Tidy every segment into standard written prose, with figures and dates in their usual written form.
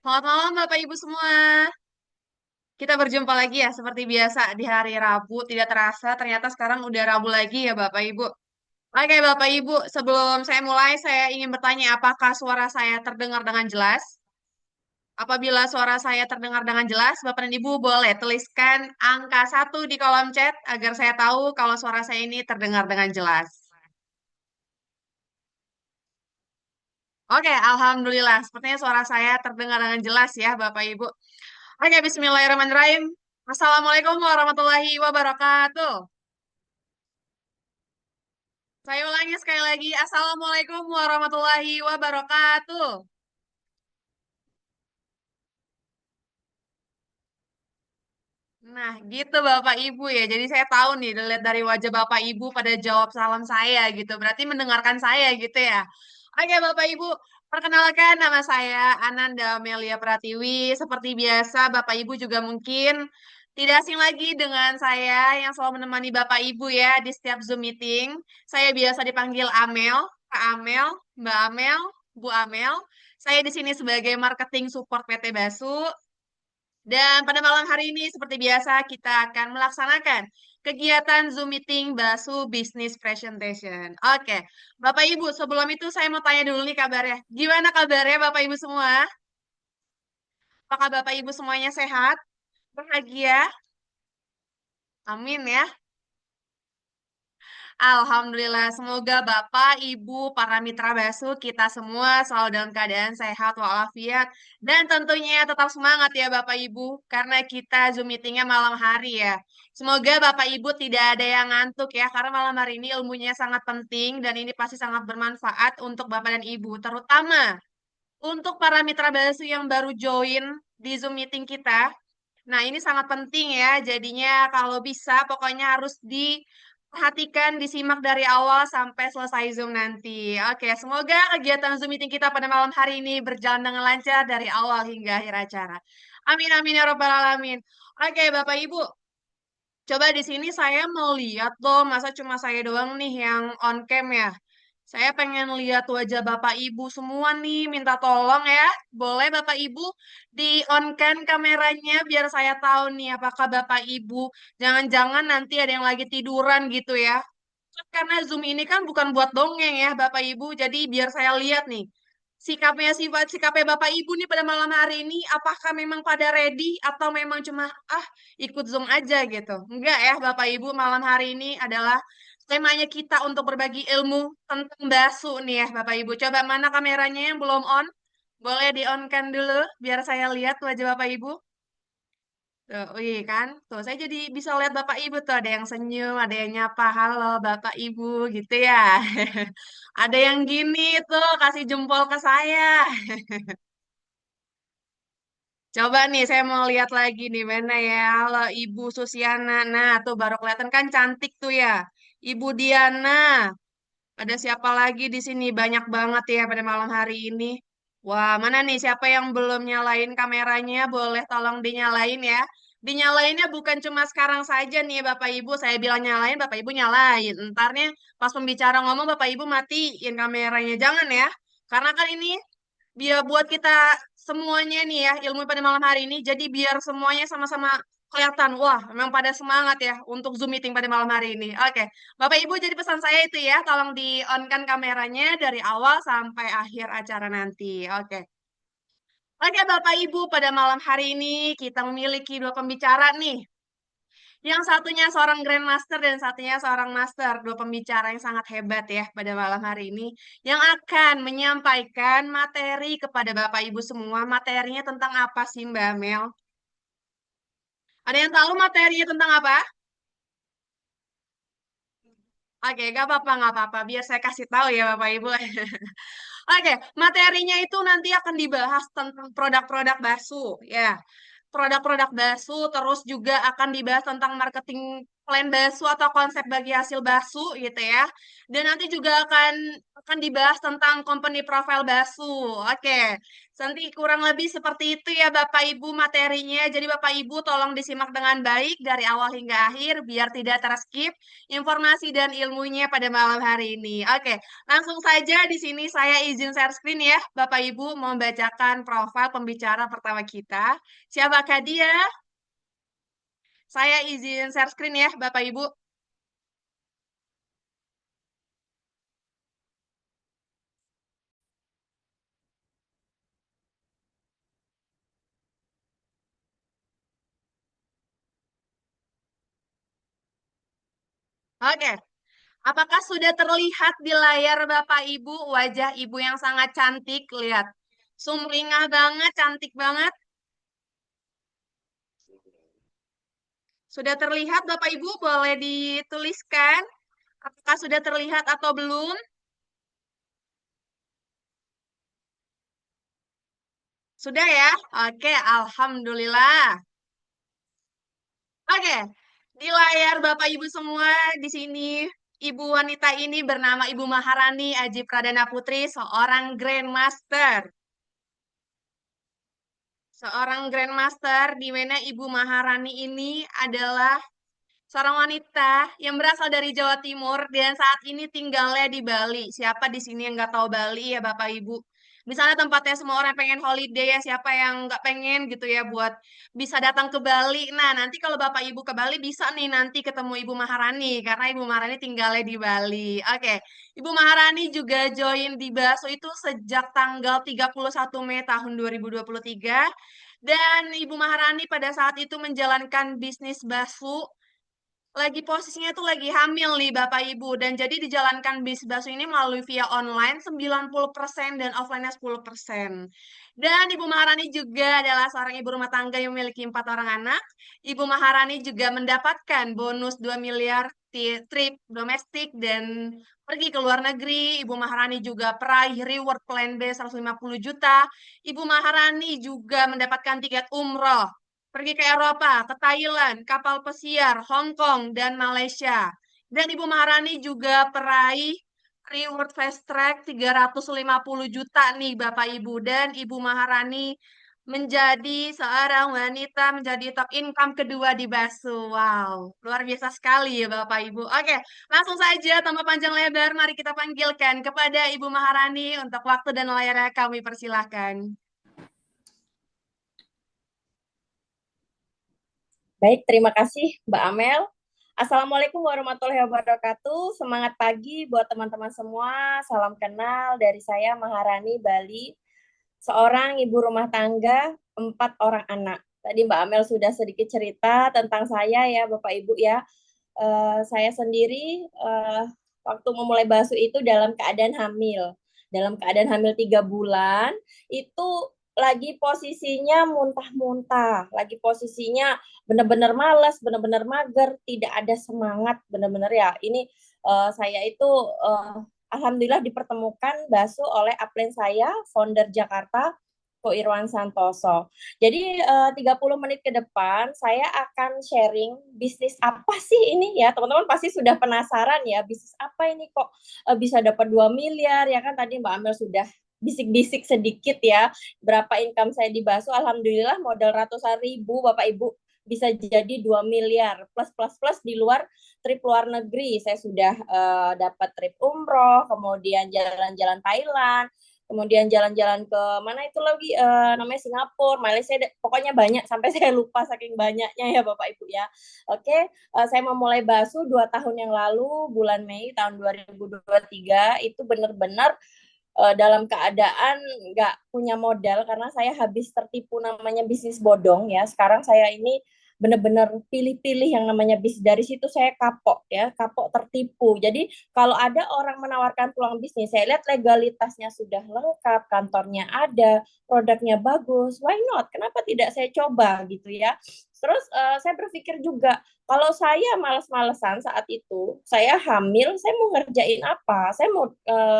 Selamat malam Bapak Ibu semua. Kita berjumpa lagi ya seperti biasa di hari Rabu. Tidak terasa ternyata sekarang udah Rabu lagi ya Bapak Ibu. Oke Bapak Ibu, sebelum saya mulai saya ingin bertanya apakah suara saya terdengar dengan jelas? Apabila suara saya terdengar dengan jelas, Bapak dan Ibu boleh tuliskan angka 1 di kolom chat agar saya tahu kalau suara saya ini terdengar dengan jelas. Oke, Alhamdulillah. Sepertinya suara saya terdengar dengan jelas ya Bapak Ibu. Oke, Bismillahirrahmanirrahim. Assalamualaikum warahmatullahi wabarakatuh. Saya ulangi sekali lagi. Assalamualaikum warahmatullahi wabarakatuh. Nah, gitu Bapak Ibu ya. Jadi saya tahu nih, dilihat dari wajah Bapak Ibu pada jawab salam saya gitu. Berarti mendengarkan saya gitu ya. Oke Bapak Ibu, perkenalkan nama saya Ananda Amelia Pratiwi. Seperti biasa, Bapak Ibu juga mungkin tidak asing lagi dengan saya yang selalu menemani Bapak Ibu ya di setiap Zoom meeting. Saya biasa dipanggil Amel, Kak Amel, Mbak Amel, Bu Amel. Saya di sini sebagai marketing support PT Basu. Dan pada malam hari ini, seperti biasa, kita akan melaksanakan kegiatan Zoom Meeting Basu Business Presentation. Oke, Bapak Ibu, sebelum itu saya mau tanya dulu nih kabarnya. Gimana kabarnya Bapak Ibu semua? Apakah Bapak Ibu semuanya sehat? Bahagia? Amin ya. Alhamdulillah, semoga Bapak, Ibu, para mitra Basu, kita semua selalu dalam keadaan sehat walafiat. Dan tentunya tetap semangat ya Bapak Ibu, karena kita Zoom meetingnya malam hari ya. Semoga Bapak Ibu tidak ada yang ngantuk ya, karena malam hari ini ilmunya sangat penting dan ini pasti sangat bermanfaat untuk Bapak dan Ibu, terutama untuk para mitra Basu yang baru join di Zoom meeting kita. Nah, ini sangat penting ya. Jadinya kalau bisa pokoknya harus diperhatikan, disimak dari awal sampai selesai Zoom nanti. Oke, semoga kegiatan Zoom meeting kita pada malam hari ini berjalan dengan lancar dari awal hingga akhir acara. Amin amin ya robbal alamin. Oke, Bapak Ibu, coba di sini saya mau lihat loh, masa cuma saya doang nih yang on cam ya. Saya pengen lihat wajah Bapak Ibu semua nih, minta tolong ya. Boleh Bapak Ibu di on-kan kameranya biar saya tahu nih apakah Bapak Ibu jangan-jangan nanti ada yang lagi tiduran gitu ya. Karena Zoom ini kan bukan buat dongeng ya Bapak Ibu, jadi biar saya lihat nih sifat sikapnya Bapak Ibu nih pada malam hari ini apakah memang pada ready atau memang cuma ikut Zoom aja gitu. Enggak ya Bapak Ibu, malam hari ini adalah temanya kita untuk berbagi ilmu tentang basu nih ya Bapak Ibu. Coba mana kameranya yang belum on? Boleh di-on-kan dulu biar saya lihat wajah Bapak Ibu. Tuh, wih kan? Tuh, saya jadi bisa lihat Bapak Ibu tuh, ada yang senyum, ada yang nyapa, halo Bapak Ibu gitu ya. Ada yang gini tuh, kasih jempol ke saya. Coba nih, saya mau lihat lagi nih, mana ya? Halo Ibu Susiana. Nah, tuh baru kelihatan kan cantik tuh ya. Ibu Diana. Ada siapa lagi di sini? Banyak banget ya pada malam hari ini. Wah, mana nih siapa yang belum nyalain kameranya? Boleh tolong dinyalain ya. Dinyalainnya bukan cuma sekarang saja nih Bapak Ibu. Saya bilang nyalain, Bapak Ibu nyalain. Entarnya pas pembicara ngomong, Bapak Ibu matiin kameranya. Jangan ya. Karena kan ini biar buat kita semuanya nih ya ilmu pada malam hari ini. Jadi biar semuanya sama-sama kelihatan. Wah, memang pada semangat ya untuk Zoom meeting pada malam hari ini. Oke. Bapak Ibu, jadi pesan saya itu ya, tolong di-on-kan kameranya dari awal sampai akhir acara nanti. Oke. Oke, Bapak Ibu, pada malam hari ini kita memiliki dua pembicara nih. Yang satunya seorang Grandmaster dan satunya seorang Master. Dua pembicara yang sangat hebat ya pada malam hari ini. Yang akan menyampaikan materi kepada Bapak Ibu semua. Materinya tentang apa sih Mbak Mel? Ada yang tahu materinya tentang apa? Oke, nggak apa-apa. Biar saya kasih tahu ya Bapak Ibu. Oke, materinya itu nanti akan dibahas tentang produk-produk basu, ya. Produk-produk basu, terus juga akan dibahas tentang marketing plan bakso atau konsep bagi hasil bakso gitu ya. Dan nanti juga akan dibahas tentang company profile bakso. Oke. Nanti kurang lebih seperti itu ya Bapak Ibu materinya. Jadi Bapak Ibu tolong disimak dengan baik dari awal hingga akhir biar tidak terskip informasi dan ilmunya pada malam hari ini. Oke, langsung saja di sini saya izin share screen ya. Bapak Ibu mau membacakan profil pembicara pertama kita. Siapakah dia? Saya izin share screen ya Bapak Ibu. Oke, apakah sudah terlihat di layar Bapak Ibu wajah ibu yang sangat cantik? Lihat, sumringah banget, cantik banget. Sudah terlihat Bapak Ibu? Boleh dituliskan apakah sudah terlihat atau belum? Sudah ya? Oke, alhamdulillah. Oke, di layar Bapak Ibu semua di sini Ibu wanita ini bernama Ibu Maharani Aji Pradana Putri, seorang Grandmaster. Seorang Grandmaster di mana Ibu Maharani ini adalah seorang wanita yang berasal dari Jawa Timur dan saat ini tinggalnya di Bali. Siapa di sini yang nggak tahu Bali ya Bapak Ibu? Di sana tempatnya semua orang pengen holiday ya. Siapa yang nggak pengen gitu ya buat bisa datang ke Bali. Nah nanti kalau Bapak Ibu ke Bali bisa nih nanti ketemu Ibu Maharani karena Ibu Maharani tinggalnya di Bali. Oke, Ibu Maharani juga join di Baso itu sejak tanggal 31 Mei tahun 2023. Dan Ibu Maharani pada saat itu menjalankan bisnis bakso lagi posisinya tuh lagi hamil nih Bapak Ibu dan jadi dijalankan bisnis bakso ini melalui via online 90% dan offline-nya 10%. Dan Ibu Maharani juga adalah seorang ibu rumah tangga yang memiliki 4 orang anak. Ibu Maharani juga mendapatkan bonus 2 miliar trip domestik dan pergi ke luar negeri. Ibu Maharani juga peraih reward plan B 150 juta. Ibu Maharani juga mendapatkan tiket umroh pergi ke Eropa, ke Thailand, kapal pesiar, Hong Kong, dan Malaysia. Dan Ibu Maharani juga peraih reward fast track 350 juta nih Bapak Ibu. Dan Ibu Maharani menjadi seorang wanita menjadi top income kedua di Basu. Wow, luar biasa sekali ya Bapak Ibu. Oke, langsung saja tanpa panjang lebar, mari kita panggilkan kepada Ibu Maharani untuk waktu dan layarnya kami persilahkan. Baik, terima kasih Mbak Amel. Assalamualaikum warahmatullahi wabarakatuh. Semangat pagi buat teman-teman semua. Salam kenal dari saya Maharani Bali, seorang ibu rumah tangga, 4 orang anak. Tadi Mbak Amel sudah sedikit cerita tentang saya ya Bapak Ibu ya. Saya sendiri waktu memulai basuh itu dalam keadaan hamil. Dalam keadaan hamil 3 bulan, itu lagi posisinya muntah-muntah, lagi posisinya benar-benar malas, benar-benar mager, tidak ada semangat, benar-benar ya. Ini saya itu alhamdulillah dipertemukan basuh oleh upline saya, founder Jakarta, Ko Irwan Santoso. Jadi 30 menit ke depan saya akan sharing bisnis apa sih ini ya. Teman-teman pasti sudah penasaran ya, bisnis apa ini kok bisa dapat 2 miliar ya kan, tadi Mbak Amel sudah bisik-bisik sedikit ya berapa income saya di Baso. Alhamdulillah modal ratusan ribu Bapak Ibu bisa jadi 2 miliar plus plus plus di luar trip luar negeri. Saya sudah dapat trip umroh, kemudian jalan-jalan Thailand, kemudian jalan-jalan ke mana itu lagi namanya Singapura, Malaysia, pokoknya banyak sampai saya lupa saking banyaknya ya Bapak Ibu ya. Oke, saya memulai Basu 2 tahun yang lalu, bulan Mei tahun 2023, itu benar-benar dalam keadaan nggak punya modal karena saya habis tertipu namanya bisnis bodong ya. Sekarang saya ini benar-benar pilih-pilih yang namanya bisnis. Dari situ saya kapok ya, kapok tertipu. Jadi kalau ada orang menawarkan peluang bisnis, saya lihat legalitasnya sudah lengkap, kantornya ada, produknya bagus, why not? Kenapa tidak saya coba gitu ya? Terus saya berpikir juga, kalau saya males-malesan saat itu, saya hamil, saya mau ngerjain apa? Saya mau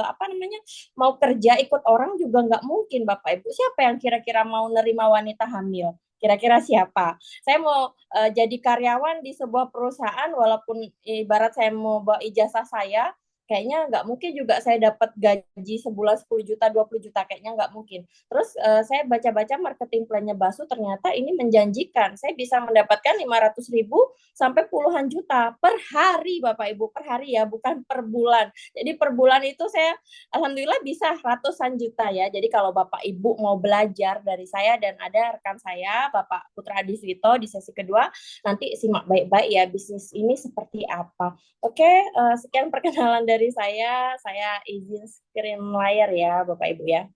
apa namanya? Mau kerja ikut orang juga nggak mungkin Bapak Ibu. Siapa yang kira-kira mau nerima wanita hamil? Kira-kira siapa? Saya mau jadi karyawan di sebuah perusahaan, walaupun ibarat saya mau bawa ijazah saya, kayaknya nggak mungkin juga saya dapat gaji sebulan 10 juta, 20 juta, kayaknya nggak mungkin. Terus saya baca-baca marketing plan-nya Basu, ternyata ini menjanjikan. Saya bisa mendapatkan 500.000 sampai puluhan juta per hari, Bapak Ibu, per hari ya, bukan per bulan. Jadi per bulan itu saya alhamdulillah bisa ratusan juta ya. Jadi kalau Bapak Ibu mau belajar dari saya dan ada rekan saya, Bapak Putra Adiswito di sesi kedua, nanti simak baik-baik ya bisnis ini seperti apa. Oke, sekian perkenalan dari saya. Saya izin screen layar ya, Bapak Ibu ya.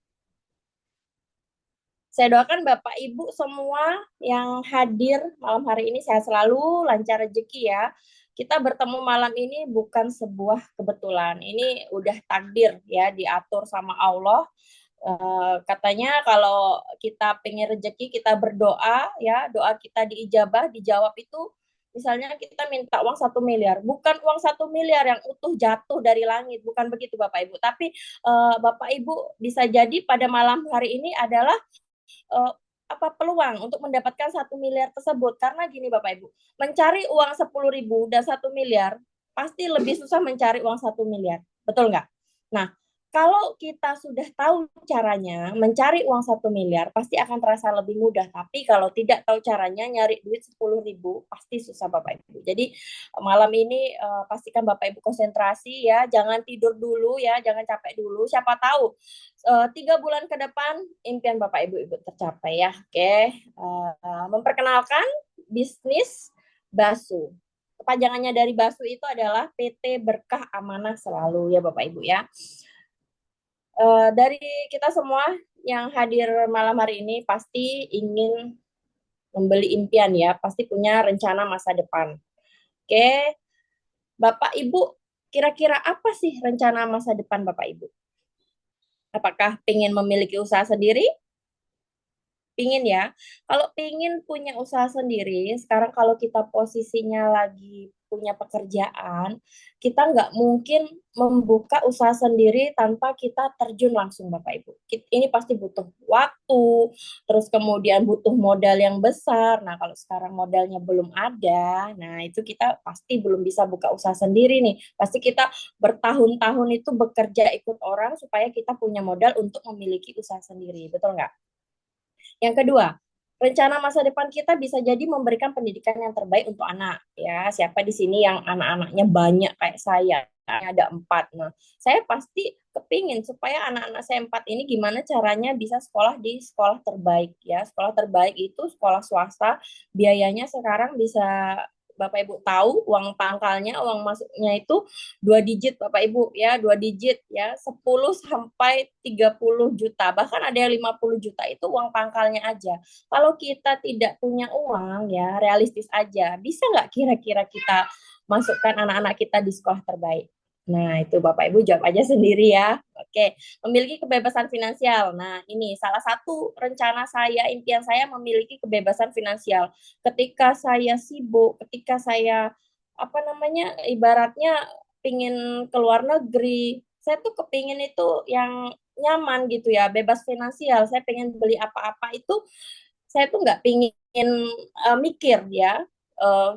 Saya doakan Bapak Ibu semua yang hadir malam hari ini sehat selalu, lancar rezeki ya. Kita bertemu malam ini bukan sebuah kebetulan. Ini udah takdir ya, diatur sama Allah. Katanya kalau kita pengen rezeki, kita berdoa ya, doa kita diijabah, dijawab itu. Misalnya kita minta uang 1 miliar, bukan uang 1 miliar yang utuh jatuh dari langit, bukan begitu Bapak Ibu. Tapi Bapak Ibu bisa jadi pada malam hari ini adalah uh, peluang untuk mendapatkan 1 miliar tersebut. Karena gini Bapak Ibu, mencari uang 10.000 dan 1 miliar pasti lebih susah mencari uang 1 miliar, betul nggak? Nah, kalau kita sudah tahu caranya mencari uang 1 miliar pasti akan terasa lebih mudah. Tapi kalau tidak tahu caranya nyari duit 10.000 pasti susah Bapak Ibu. Jadi malam ini pastikan Bapak Ibu konsentrasi ya, jangan tidur dulu ya, jangan capek dulu. Siapa tahu 3 bulan ke depan impian Bapak Ibu tercapai ya. Oke, memperkenalkan bisnis Basu. Kepanjangannya dari Basu itu adalah PT Berkah Amanah Selalu ya Bapak Ibu ya. Dari kita semua yang hadir malam hari ini pasti ingin membeli impian ya, pasti punya rencana masa depan. Oke, Bapak Ibu, kira-kira apa sih rencana masa depan Bapak Ibu? Apakah ingin memiliki usaha sendiri? Pingin ya. Kalau pingin punya usaha sendiri, sekarang kalau kita posisinya lagi punya pekerjaan, kita nggak mungkin membuka usaha sendiri tanpa kita terjun langsung, Bapak Ibu. Ini pasti butuh waktu, terus kemudian butuh modal yang besar. Nah, kalau sekarang modalnya belum ada, nah itu kita pasti belum bisa buka usaha sendiri nih. Pasti kita bertahun-tahun itu bekerja ikut orang supaya kita punya modal untuk memiliki usaha sendiri. Betul nggak? Yang kedua, rencana masa depan kita bisa jadi memberikan pendidikan yang terbaik untuk anak. Ya, siapa di sini yang anak-anaknya banyak kayak saya? Ada 4. Nah, saya pasti kepingin supaya anak-anak saya 4 ini gimana caranya bisa sekolah di sekolah terbaik ya. Sekolah terbaik itu sekolah swasta, biayanya sekarang bisa Bapak Ibu tahu uang pangkalnya, uang masuknya itu 2 digit Bapak Ibu ya, 2 digit ya, 10 sampai 30 juta, bahkan ada yang 50 juta itu uang pangkalnya aja. Kalau kita tidak punya uang ya, realistis aja, bisa nggak kira-kira kita masukkan anak-anak kita di sekolah terbaik? Nah, itu Bapak Ibu jawab aja sendiri ya. Oke, memiliki kebebasan finansial. Nah, ini salah satu rencana saya, impian saya memiliki kebebasan finansial. Ketika saya sibuk, ketika saya ibaratnya pingin keluar negeri, saya tuh kepingin itu yang nyaman gitu ya, bebas finansial. Saya pengen beli apa-apa itu, saya tuh nggak pingin mikir ya.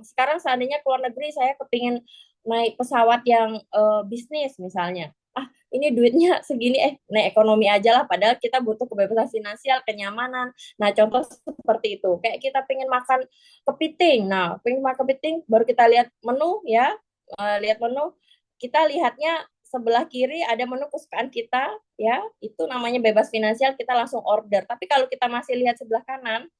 Sekarang seandainya keluar negeri, saya kepingin naik pesawat yang bisnis misalnya. Ah, ini duitnya segini, naik ekonomi aja lah. Padahal kita butuh kebebasan finansial, kenyamanan. Nah, contoh seperti itu. Kayak kita pengen makan kepiting. Nah, pengen makan kepiting, baru kita lihat menu ya. Lihat menu, kita lihatnya sebelah kiri ada menu kesukaan kita ya, itu namanya bebas finansial, kita langsung order. Tapi kalau kita masih lihat sebelah kanan,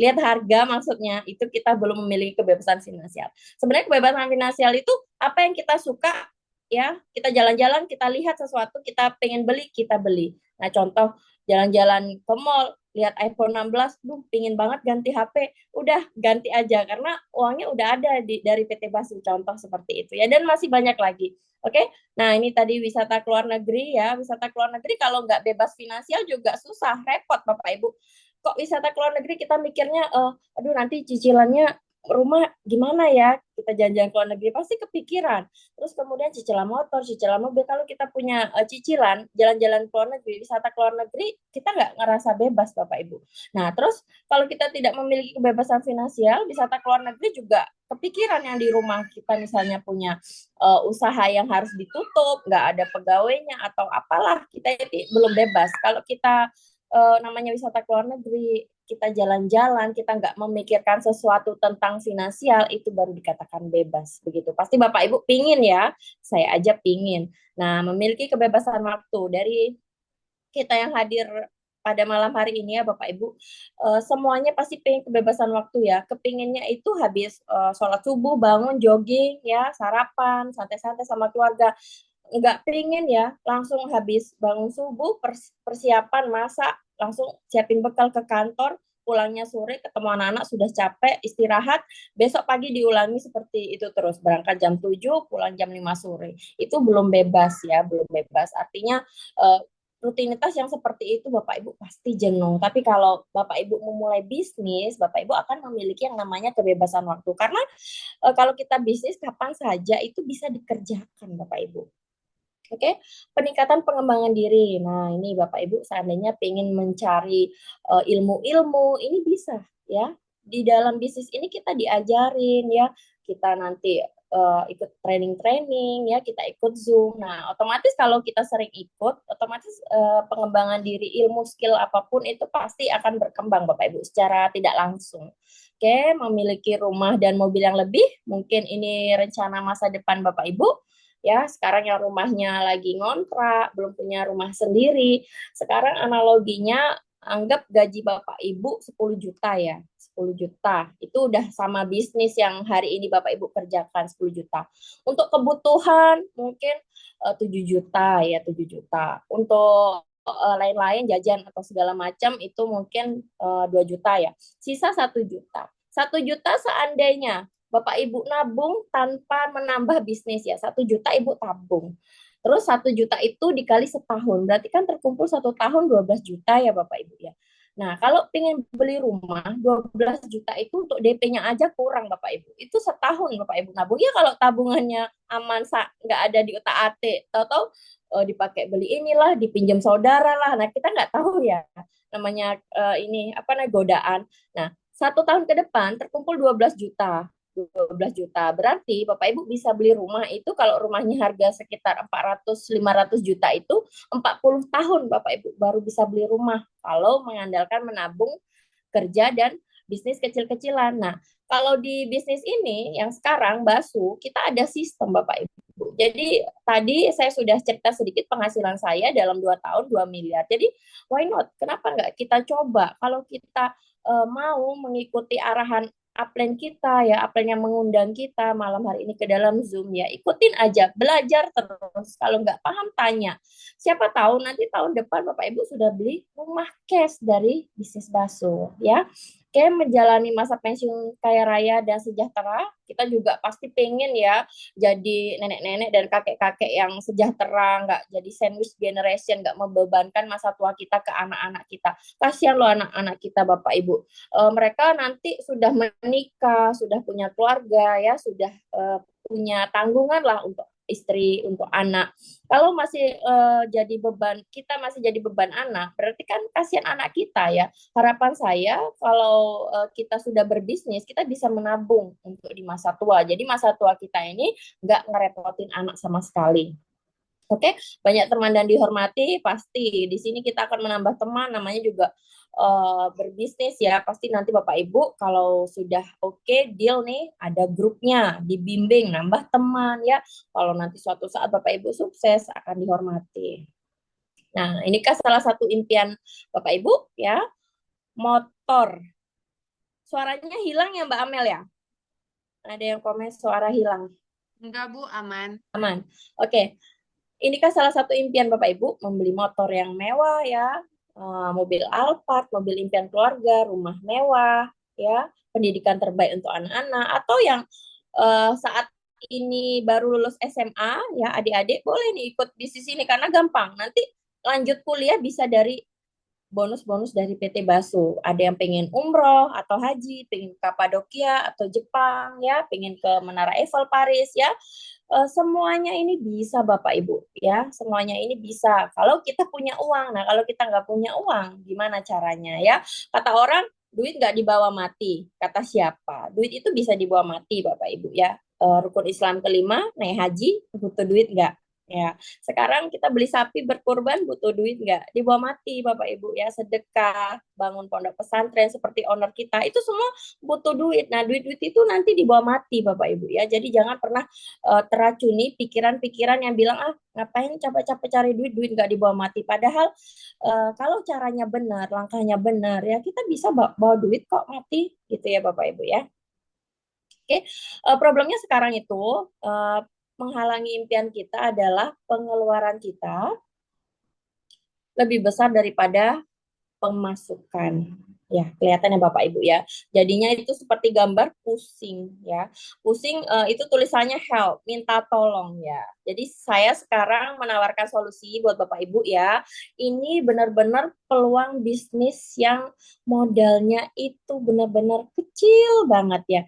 lihat harga maksudnya, itu kita belum memiliki kebebasan finansial. Sebenarnya kebebasan finansial itu apa yang kita suka ya, kita jalan-jalan, kita lihat sesuatu, kita pengen beli, kita beli. Nah, contoh jalan-jalan ke mall, lihat iPhone 16, pingin banget ganti HP, udah ganti aja karena uangnya udah ada dari PT Basu, contoh seperti itu ya, dan masih banyak lagi. Oke, nah ini tadi wisata keluar negeri ya, wisata keluar negeri kalau nggak bebas finansial juga susah, repot Bapak Ibu. Kok wisata keluar negeri kita mikirnya, aduh nanti cicilannya rumah gimana ya, kita jalan-jalan ke luar negeri pasti kepikiran. Terus kemudian cicilan motor, cicilan mobil. Kalau kita punya cicilan jalan-jalan ke luar negeri, wisata ke luar negeri, kita nggak ngerasa bebas Bapak Ibu. Nah, terus kalau kita tidak memiliki kebebasan finansial, wisata ke luar negeri juga kepikiran yang di rumah kita misalnya punya usaha yang harus ditutup, nggak ada pegawainya atau apalah, kita itu belum bebas. Kalau kita namanya wisata ke luar negeri, kita jalan-jalan, kita nggak memikirkan sesuatu tentang finansial, itu baru dikatakan bebas. Begitu. Pasti Bapak Ibu pingin ya, saya aja pingin. Nah, memiliki kebebasan waktu dari kita yang hadir pada malam hari ini ya Bapak Ibu, semuanya pasti pengen kebebasan waktu ya. Kepinginnya itu habis sholat subuh, bangun, jogging, ya, sarapan, santai-santai sama keluarga. Nggak pengen ya, langsung habis bangun subuh, persiapan, masak, langsung siapin bekal ke kantor, pulangnya sore, ketemu anak-anak, sudah capek, istirahat, besok pagi diulangi seperti itu terus, berangkat jam 7, pulang jam 5 sore. Itu belum bebas ya, belum bebas. Artinya rutinitas yang seperti itu Bapak Ibu pasti jenuh. Tapi kalau Bapak Ibu memulai bisnis, Bapak Ibu akan memiliki yang namanya kebebasan waktu. Karena kalau kita bisnis kapan saja itu bisa dikerjakan Bapak Ibu. Oke, peningkatan pengembangan diri. Nah, ini Bapak Ibu seandainya ingin mencari ilmu-ilmu, ini bisa ya. Di dalam bisnis ini kita diajarin ya, kita nanti ikut training-training ya, kita ikut Zoom. Nah, otomatis kalau kita sering ikut, otomatis pengembangan diri, ilmu, skill apapun itu pasti akan berkembang Bapak Ibu secara tidak langsung. Oke, memiliki rumah dan mobil yang lebih, mungkin ini rencana masa depan Bapak Ibu ya. Sekarang yang rumahnya lagi ngontrak, belum punya rumah sendiri, sekarang analoginya anggap gaji Bapak Ibu 10 juta ya, 10 juta itu udah sama bisnis yang hari ini Bapak Ibu kerjakan 10 juta. Untuk kebutuhan mungkin 7 juta ya, 7 juta. Untuk lain-lain jajan atau segala macam itu mungkin 2 juta ya. Sisa 1 juta. 1 juta seandainya Bapak Ibu nabung tanpa menambah bisnis ya, 1 juta Ibu tabung. Terus 1 juta itu dikali setahun, berarti kan terkumpul 1 tahun 12 juta ya Bapak Ibu ya. Nah, kalau pengen beli rumah, 12 juta itu untuk DP-nya aja kurang Bapak Ibu. Itu setahun Bapak Ibu nabung. Ya kalau tabungannya aman, nggak ada di otak-atik, tahu-tahu dipakai beli inilah, dipinjam saudara lah. Nah, kita nggak tahu ya namanya ini apa namanya godaan. Nah, 1 tahun ke depan terkumpul 12 juta. 12 juta. Berarti Bapak Ibu bisa beli rumah itu kalau rumahnya harga sekitar 400-500 juta itu 40 tahun Bapak Ibu baru bisa beli rumah kalau mengandalkan menabung, kerja, dan bisnis kecil-kecilan. Nah, kalau di bisnis ini yang sekarang Basu, kita ada sistem Bapak Ibu. Jadi tadi saya sudah cerita sedikit penghasilan saya dalam 2 tahun 2 miliar. Jadi why not? Kenapa nggak kita coba? Kalau kita mau mengikuti arahan upline kita ya, upline yang mengundang kita malam hari ini ke dalam Zoom ya, ikutin aja, belajar terus. Kalau nggak paham tanya. Siapa tahu nanti tahun depan Bapak Ibu sudah beli rumah cash dari bisnis bakso ya. Oke, menjalani masa pensiun kaya raya dan sejahtera, kita juga pasti pengen ya jadi nenek-nenek dan kakek-kakek yang sejahtera, nggak jadi sandwich generation, nggak membebankan masa tua kita ke anak-anak kita. Kasihan loh anak-anak kita Bapak Ibu. Mereka nanti sudah menikah, sudah punya keluarga ya, sudah punya tanggungan lah untuk istri, untuk anak. Kalau masih jadi beban, kita masih jadi beban anak, berarti kan kasihan anak kita ya. Harapan saya kalau kita sudah berbisnis, kita bisa menabung untuk di masa tua. Jadi masa tua kita ini nggak ngerepotin anak sama sekali. Oke, banyak teman dan dihormati, pasti di sini kita akan menambah teman, namanya juga berbisnis ya. Pasti nanti Bapak Ibu kalau sudah oke deal nih, ada grupnya, dibimbing, nambah teman ya. Kalau nanti suatu saat Bapak Ibu sukses akan dihormati. Nah, ini kan salah satu impian Bapak Ibu ya, motor. Suaranya hilang ya Mbak Amel ya? Ada yang komen suara hilang. Enggak, Bu, aman. Aman. Oke. Ini kan salah satu impian Bapak Ibu, membeli motor yang mewah ya, mobil Alphard, mobil impian keluarga, rumah mewah, ya, pendidikan terbaik untuk anak-anak, atau yang saat ini baru lulus SMA, ya adik-adik boleh nih ikut bisnis ini karena gampang. Nanti lanjut kuliah bisa dari bonus-bonus dari PT Basu. Ada yang pengen umroh atau haji, pengen ke Kapadokia atau Jepang ya, pengen ke Menara Eiffel Paris ya. Semuanya ini bisa Bapak Ibu ya, semuanya ini bisa kalau kita punya uang. Nah, kalau kita nggak punya uang, gimana caranya ya? Kata orang, duit nggak dibawa mati. Kata siapa? Duit itu bisa dibawa mati Bapak Ibu ya. Rukun Islam kelima, naik haji, butuh duit nggak? Ya, sekarang kita beli sapi berkurban butuh duit nggak? Dibawa mati Bapak Ibu ya, sedekah, bangun pondok pesantren seperti owner kita, itu semua butuh duit. Nah, duit-duit itu nanti dibawa mati Bapak Ibu ya. Jadi jangan pernah teracuni pikiran-pikiran yang bilang ah ngapain capek-capek cari duit, duit nggak dibawa mati. Padahal kalau caranya benar, langkahnya benar ya kita bisa bawa duit kok mati gitu ya Bapak Ibu ya. Oke, problemnya sekarang itu menghalangi impian kita adalah pengeluaran kita lebih besar daripada pemasukan. Ya, kelihatan ya Bapak Ibu ya. Jadinya itu seperti gambar pusing ya. Pusing itu tulisannya help, minta tolong ya. Jadi saya sekarang menawarkan solusi buat Bapak Ibu ya. Ini benar-benar peluang bisnis yang modalnya itu benar-benar kecil banget ya.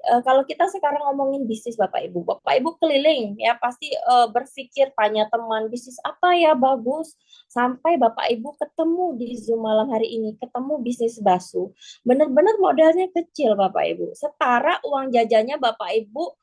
Kalau kita sekarang ngomongin bisnis Bapak Ibu keliling ya pasti berpikir tanya teman bisnis apa ya bagus sampai Bapak Ibu ketemu di Zoom malam hari ini ketemu bisnis bakso benar-benar modalnya kecil Bapak Ibu setara uang jajannya Bapak Ibu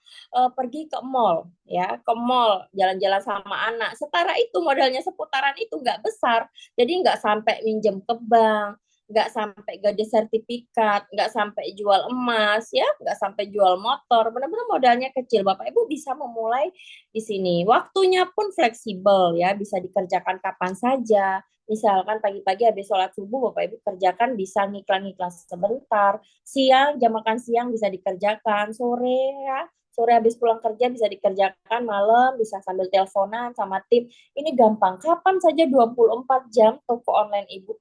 pergi ke mall ya ke mall jalan-jalan sama anak setara itu modalnya seputaran itu nggak besar jadi nggak sampai minjem ke bank nggak sampai gade sertifikat, nggak sampai jual emas, ya, nggak sampai jual motor, benar-benar modalnya kecil. Bapak Ibu bisa memulai di sini. Waktunya pun fleksibel, ya, bisa dikerjakan kapan saja. Misalkan pagi-pagi habis sholat subuh, Bapak Ibu kerjakan bisa ngiklan-ngiklan sebentar. Siang, jam makan siang bisa dikerjakan. Sore, ya, sore habis pulang kerja bisa dikerjakan, malam bisa sambil teleponan sama tim. Ini gampang. Kapan saja 24 jam toko online Ibu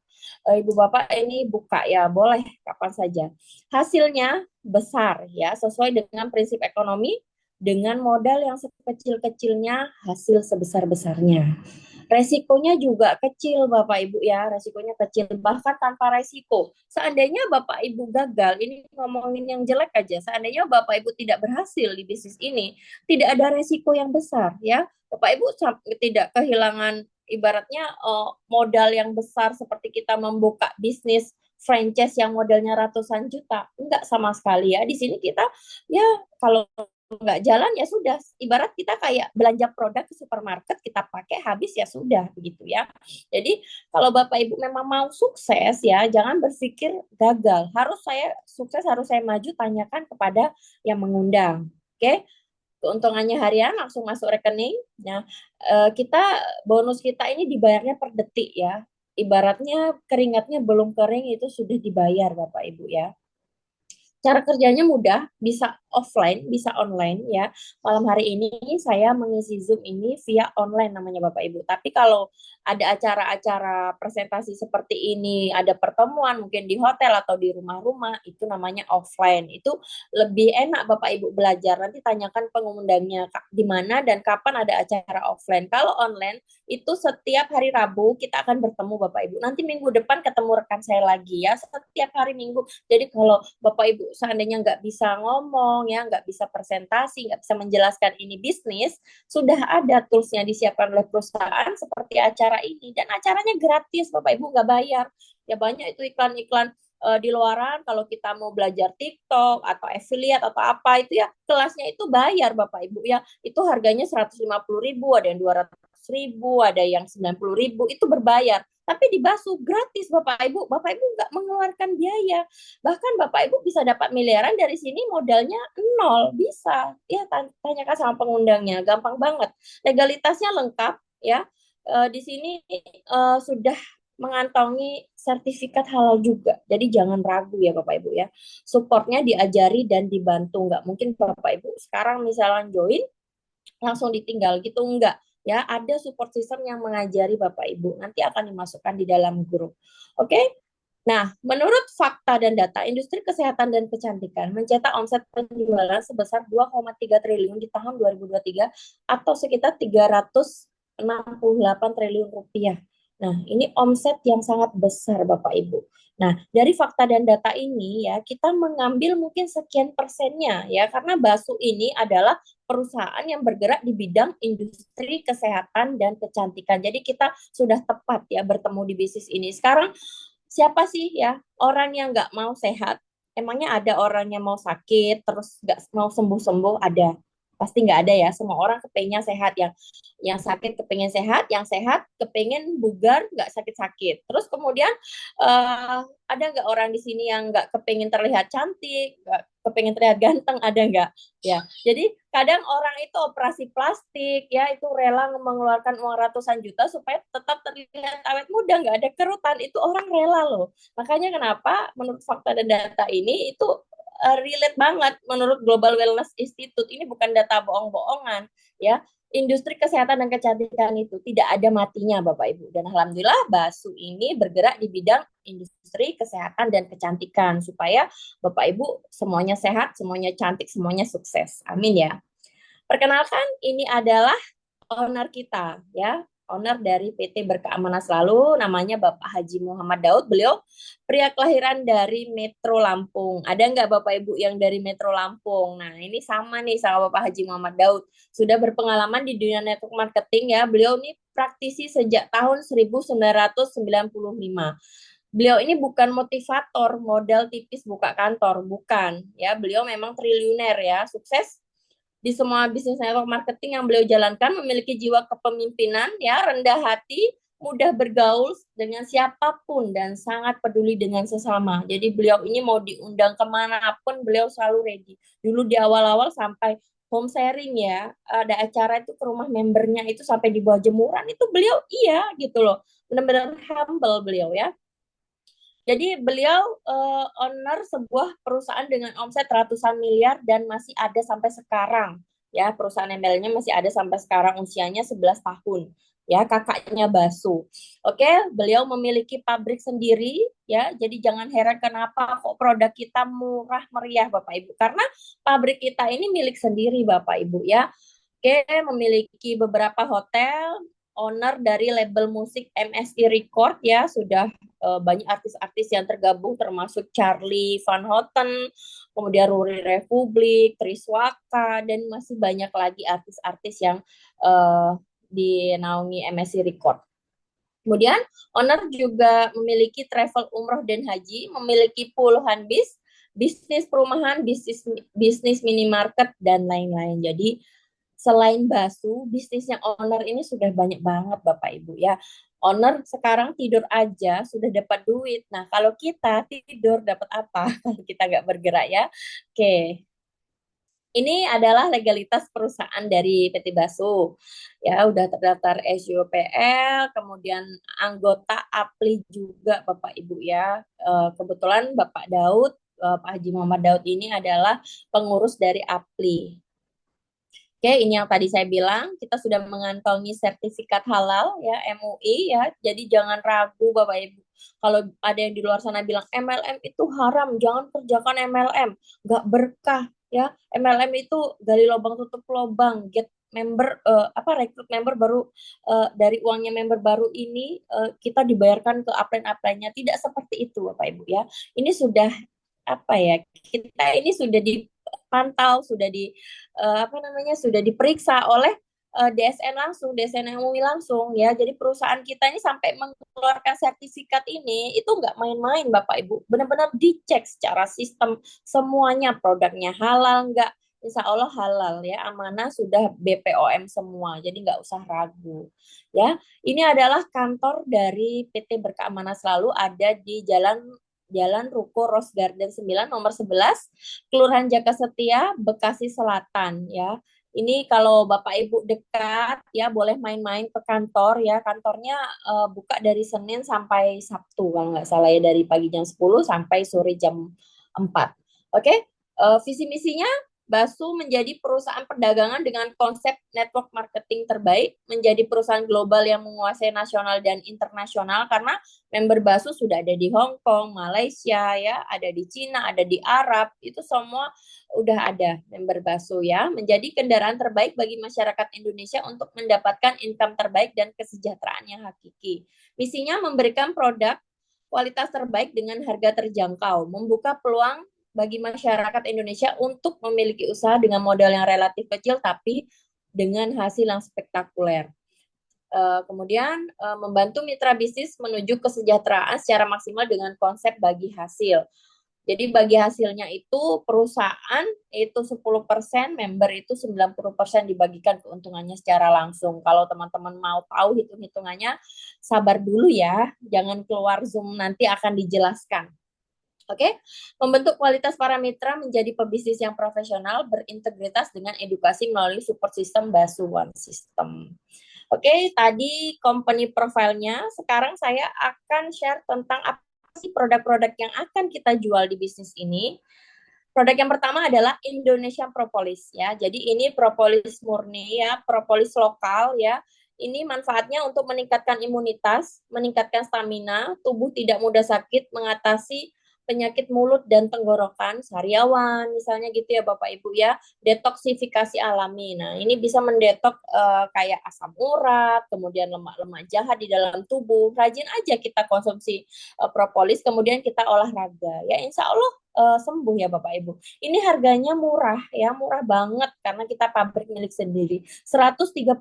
Ibu Bapak ini buka ya, boleh kapan saja. Hasilnya besar ya, sesuai dengan prinsip ekonomi dengan modal yang sekecil-kecilnya, hasil sebesar-besarnya. Resikonya juga kecil Bapak Ibu ya, resikonya kecil bahkan tanpa resiko. Seandainya Bapak Ibu gagal, ini ngomongin yang jelek aja, seandainya Bapak Ibu tidak berhasil di bisnis ini, tidak ada resiko yang besar ya. Bapak Ibu tidak kehilangan ibaratnya modal yang besar seperti kita membuka bisnis franchise yang modalnya ratusan juta. Enggak sama sekali ya. Di sini kita ya kalau nggak jalan ya sudah ibarat kita kayak belanja produk ke supermarket kita pakai habis ya sudah begitu ya jadi kalau Bapak Ibu memang mau sukses ya jangan berpikir gagal harus saya sukses harus saya maju tanyakan kepada yang mengundang oke keuntungannya harian langsung masuk rekening nah kita bonus kita ini dibayarnya per detik ya ibaratnya keringatnya belum kering itu sudah dibayar Bapak Ibu ya cara kerjanya mudah, bisa offline, bisa online ya. Malam hari ini saya mengisi Zoom ini via online namanya Bapak Ibu. Tapi kalau ada acara-acara presentasi seperti ini, ada pertemuan mungkin di hotel atau di rumah-rumah, itu namanya offline. Itu lebih enak Bapak Ibu belajar. Nanti tanyakan pengundangnya di mana dan kapan ada acara offline. Kalau online, itu setiap hari Rabu kita akan bertemu Bapak Ibu. Nanti minggu depan ketemu rekan saya lagi ya. Setiap hari Minggu. Jadi kalau Bapak Ibu seandainya nggak bisa ngomong ya, nggak bisa presentasi, nggak bisa menjelaskan ini bisnis, sudah ada toolsnya disiapkan oleh perusahaan seperti acara ini dan acaranya gratis Bapak Ibu nggak bayar. Ya banyak itu iklan-iklan di luaran kalau kita mau belajar TikTok atau affiliate atau apa itu ya kelasnya itu bayar Bapak Ibu ya itu harganya 150.000 ada yang 200.000 ada yang 90.000 itu berbayar tapi di Basu gratis Bapak Ibu nggak mengeluarkan biaya bahkan Bapak Ibu bisa dapat miliaran dari sini modalnya nol bisa ya tanyakan sama pengundangnya gampang banget legalitasnya lengkap ya di sini sudah mengantongi sertifikat halal juga. Jadi jangan ragu ya Bapak Ibu ya. Supportnya diajari dan dibantu. Nggak mungkin Bapak Ibu sekarang misalnya join langsung ditinggal gitu. Enggak. Ya, ada support system yang mengajari Bapak Ibu. Nanti akan dimasukkan di dalam grup. Oke? Nah, menurut fakta dan data, industri kesehatan dan kecantikan mencetak omset penjualan sebesar 2,3 triliun di tahun 2023 atau sekitar 368 triliun rupiah Nah, ini omset yang sangat besar Bapak Ibu. Nah, dari fakta dan data ini ya, kita mengambil mungkin sekian persennya ya, karena Basu ini adalah perusahaan yang bergerak di bidang industri kesehatan dan kecantikan. Jadi kita sudah tepat ya bertemu di bisnis ini. Sekarang siapa sih ya orang yang nggak mau sehat? Emangnya ada orang yang mau sakit terus nggak mau sembuh-sembuh? Ada. Pasti nggak ada ya. Semua orang kepengennya sehat. Yang sakit kepengen sehat, yang sehat kepengen bugar, nggak sakit-sakit. Terus kemudian ada nggak orang di sini yang nggak kepengen terlihat cantik, nggak kepengen terlihat ganteng? Ada nggak? Ya. Jadi kadang orang itu operasi plastik ya itu rela mengeluarkan uang ratusan juta supaya tetap terlihat awet muda, nggak ada kerutan, itu orang rela loh. Makanya kenapa menurut fakta dan data ini itu relate banget menurut Global Wellness Institute, ini bukan data bohong-bohongan ya. Industri kesehatan dan kecantikan itu tidak ada matinya Bapak Ibu, dan alhamdulillah Basu ini bergerak di bidang industri kesehatan dan kecantikan supaya Bapak Ibu semuanya sehat, semuanya cantik, semuanya sukses. Amin ya. Perkenalkan, ini adalah owner kita ya, owner dari PT Berkeamanan Selalu, namanya Bapak Haji Muhammad Daud. Beliau pria kelahiran dari Metro Lampung. Ada nggak Bapak Ibu yang dari Metro Lampung? Nah, ini sama nih sama Bapak Haji Muhammad Daud. Sudah berpengalaman di dunia network marketing ya. Beliau ini praktisi sejak tahun 1995. Beliau ini bukan motivator, modal tipis buka kantor, bukan ya. Beliau memang triliuner ya, sukses di semua bisnis network marketing yang beliau jalankan, memiliki jiwa kepemimpinan, ya, rendah hati, mudah bergaul dengan siapapun, dan sangat peduli dengan sesama. Jadi beliau ini mau diundang kemanapun, beliau selalu ready. Dulu di awal-awal sampai home sharing ya, ada acara itu ke rumah membernya itu sampai di bawah jemuran, itu beliau iya gitu loh. Benar-benar humble beliau ya. Jadi beliau owner sebuah perusahaan dengan omset ratusan miliar dan masih ada sampai sekarang. Ya, perusahaan ML-nya masih ada sampai sekarang, usianya 11 tahun. Ya, kakaknya Basu. Oke, beliau memiliki pabrik sendiri ya. Jadi jangan heran kenapa kok produk kita murah meriah Bapak Ibu. Karena pabrik kita ini milik sendiri Bapak Ibu ya. Oke, memiliki beberapa hotel, owner dari label musik MSI Record ya, sudah banyak artis-artis yang tergabung termasuk Charlie Van Houten, kemudian Ruri Republik, Triswaka, dan masih banyak lagi artis-artis yang dinaungi MSI Record. Kemudian owner juga memiliki travel umroh dan haji, memiliki puluhan bisnis perumahan, bisnis minimarket, dan lain-lain. Jadi selain Basu, bisnisnya owner ini sudah banyak banget Bapak Ibu ya. Owner sekarang tidur aja sudah dapat duit. Nah, kalau kita tidur dapat apa kalau kita nggak bergerak ya? Oke, ini adalah legalitas perusahaan dari PT Basu. Ya, udah terdaftar SUPL, kemudian anggota APLI juga Bapak Ibu ya. Kebetulan Bapak Daud, Pak Haji Muhammad Daud ini adalah pengurus dari APLI. Oke, ini yang tadi saya bilang, kita sudah mengantongi sertifikat halal ya, MUI ya. Jadi jangan ragu Bapak Ibu. Kalau ada yang di luar sana bilang MLM itu haram, jangan kerjakan MLM, nggak berkah ya. MLM itu gali lubang tutup lubang, get member rekrut member baru, dari uangnya member baru ini kita dibayarkan ke upline-upline-nya. Tidak seperti itu Bapak Ibu ya. Ini sudah apa ya? Kita ini sudah dipantau, sudah sudah diperiksa oleh DSN langsung, DSN MUI langsung ya. Jadi perusahaan kita ini sampai mengeluarkan sertifikat ini itu nggak main-main Bapak Ibu. Benar-benar dicek secara sistem semuanya, produknya halal nggak. Insya Allah halal ya, amanah, sudah BPOM semua, jadi nggak usah ragu ya. Ini adalah kantor dari PT Berkeamanan Selalu, ada di Jalan Ruko Rose Garden 9 nomor 11, Kelurahan Jaka Setia, Bekasi Selatan ya. Ini kalau Bapak Ibu dekat ya boleh main-main ke kantor ya. Kantornya buka dari Senin sampai Sabtu kalau nggak salah ya, dari pagi jam 10 sampai sore jam 4. Oke, visi misinya Basu menjadi perusahaan perdagangan dengan konsep network marketing terbaik, menjadi perusahaan global yang menguasai nasional dan internasional karena member Basu sudah ada di Hong Kong, Malaysia, ya, ada di Cina, ada di Arab, itu semua udah ada member Basu ya, menjadi kendaraan terbaik bagi masyarakat Indonesia untuk mendapatkan income terbaik dan kesejahteraan yang hakiki. Misinya memberikan produk kualitas terbaik dengan harga terjangkau, membuka peluang bagi masyarakat Indonesia untuk memiliki usaha dengan modal yang relatif kecil tapi dengan hasil yang spektakuler. Kemudian membantu mitra bisnis menuju kesejahteraan secara maksimal dengan konsep bagi hasil. Jadi bagi hasilnya itu perusahaan itu 10%, member itu 90% dibagikan keuntungannya secara langsung. Kalau teman-teman mau tahu hitung-hitungannya, sabar dulu ya, jangan keluar Zoom, nanti akan dijelaskan. Oke, membentuk kualitas para mitra menjadi pebisnis yang profesional, berintegritas dengan edukasi melalui support system Basu One System. Oke, tadi company profile-nya. Sekarang saya akan share tentang apa sih produk-produk yang akan kita jual di bisnis ini. Produk yang pertama adalah Indonesian Propolis ya. Jadi ini propolis murni ya, propolis lokal ya. Ini manfaatnya untuk meningkatkan imunitas, meningkatkan stamina, tubuh tidak mudah sakit, mengatasi penyakit mulut dan tenggorokan, sariawan misalnya gitu ya Bapak Ibu ya, detoksifikasi alami. Nah, ini bisa mendetok kayak asam urat, kemudian lemak-lemak jahat di dalam tubuh. Rajin aja kita konsumsi propolis, kemudian kita olahraga. Ya, insya Allah sembuh ya Bapak Ibu. Ini harganya murah ya, murah banget karena kita pabrik milik sendiri. 130.000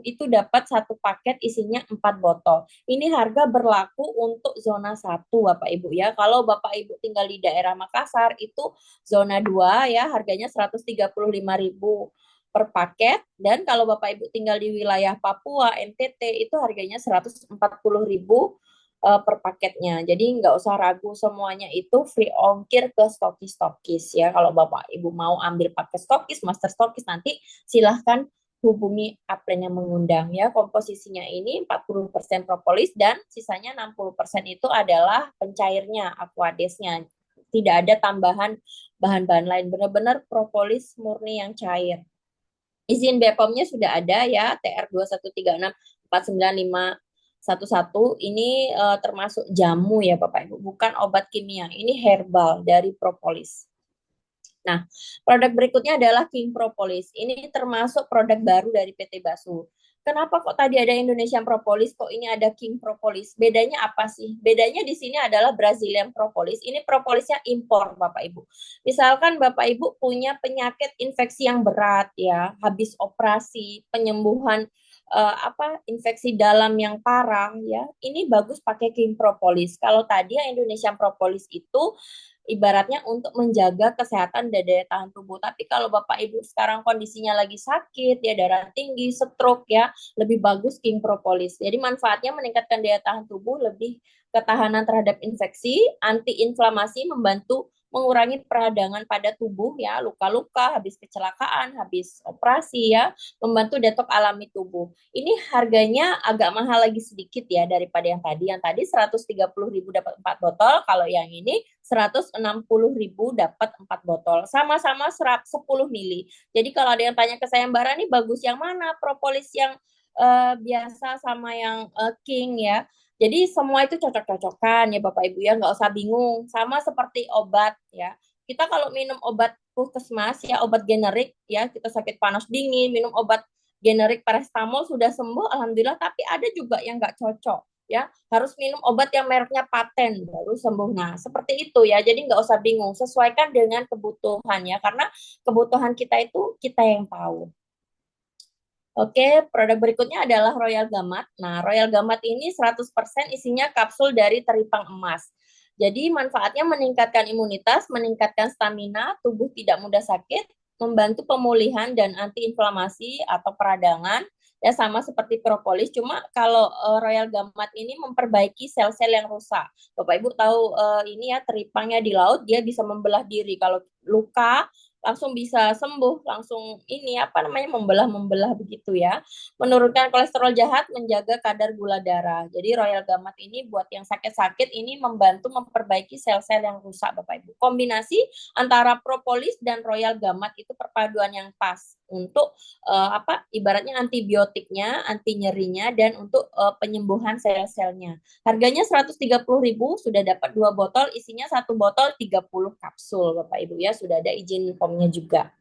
itu dapat satu paket isinya 4 botol. Ini harga berlaku untuk zona 1 Bapak Ibu ya. Kalau Bapak Ibu tinggal di daerah Makassar itu zona 2 ya, harganya 135.000 per paket, dan kalau Bapak Ibu tinggal di wilayah Papua, NTT itu harganya 140.000 per paketnya. Jadi nggak usah ragu, semuanya itu free ongkir ke stokis-stokis ya. Kalau Bapak Ibu mau ambil pakai stokis, master stokis, nanti silahkan hubungi upline yang mengundang ya. Komposisinya ini 40% propolis dan sisanya 60% itu adalah pencairnya, aquadesnya. Tidak ada tambahan bahan-bahan lain, benar-benar propolis murni yang cair. Izin BPOM-nya sudah ada ya, TR 21364911. Ini termasuk jamu ya Bapak Ibu, bukan obat kimia. Ini herbal dari propolis. Nah, produk berikutnya adalah King Propolis. Ini termasuk produk baru dari PT Basu. Kenapa kok tadi ada Indonesian Propolis, kok ini ada King Propolis? Bedanya apa sih? Bedanya di sini adalah Brazilian Propolis. Ini propolisnya impor, Bapak Ibu. Misalkan Bapak Ibu punya penyakit infeksi yang berat ya, habis operasi, penyembuhan infeksi dalam yang parah ya, ini bagus pakai King Propolis. Kalau tadi yang Indonesian Propolis itu ibaratnya untuk menjaga kesehatan dan daya tahan tubuh. Tapi kalau Bapak Ibu sekarang kondisinya lagi sakit, ya darah tinggi, stroke ya, lebih bagus King Propolis. Jadi manfaatnya meningkatkan daya tahan tubuh, lebih ketahanan terhadap infeksi, anti inflamasi, membantu mengurangi peradangan pada tubuh ya, luka-luka, habis kecelakaan, habis operasi ya, membantu detok alami tubuh. Ini harganya agak mahal lagi sedikit ya daripada yang tadi. Yang tadi 130.000 dapat 4 botol, kalau yang ini 160.000 dapat 4 botol. Sama-sama 10 mili. Jadi kalau ada yang tanya ke saya, Mbak Rani bagus yang mana? Propolis yang biasa sama yang King ya. Jadi semua itu cocok-cocokan ya Bapak Ibu ya, nggak usah bingung. Sama seperti obat ya. Kita kalau minum obat puskesmas ya, obat generik ya, kita sakit panas dingin, minum obat generik paracetamol sudah sembuh, alhamdulillah. Tapi ada juga yang nggak cocok ya, harus minum obat yang mereknya paten baru sembuh. Nah, seperti itu ya. Jadi nggak usah bingung, sesuaikan dengan kebutuhan ya, karena kebutuhan kita itu kita yang tahu. Oke, produk berikutnya adalah Royal Gamat. Nah, Royal Gamat ini 100% isinya kapsul dari teripang emas. Jadi manfaatnya meningkatkan imunitas, meningkatkan stamina, tubuh tidak mudah sakit, membantu pemulihan dan antiinflamasi atau peradangan. Ya sama seperti propolis, cuma kalau Royal Gamat ini memperbaiki sel-sel yang rusak. Bapak Ibu tahu ini ya, teripangnya di laut dia bisa membelah diri. Kalau luka langsung bisa sembuh, langsung ini apa namanya membelah-membelah begitu ya. Menurunkan kolesterol jahat, menjaga kadar gula darah. Jadi Royal Gamat ini buat yang sakit-sakit ini membantu memperbaiki sel-sel yang rusak Bapak Ibu. Kombinasi antara propolis dan Royal Gamat itu perpaduan yang pas untuk apa ibaratnya antibiotiknya, anti nyerinya dan untuk penyembuhan sel-selnya. Harganya 130.000 sudah dapat 2 botol, isinya 1 botol 30 kapsul Bapak Ibu ya, sudah ada izin POM-nya juga.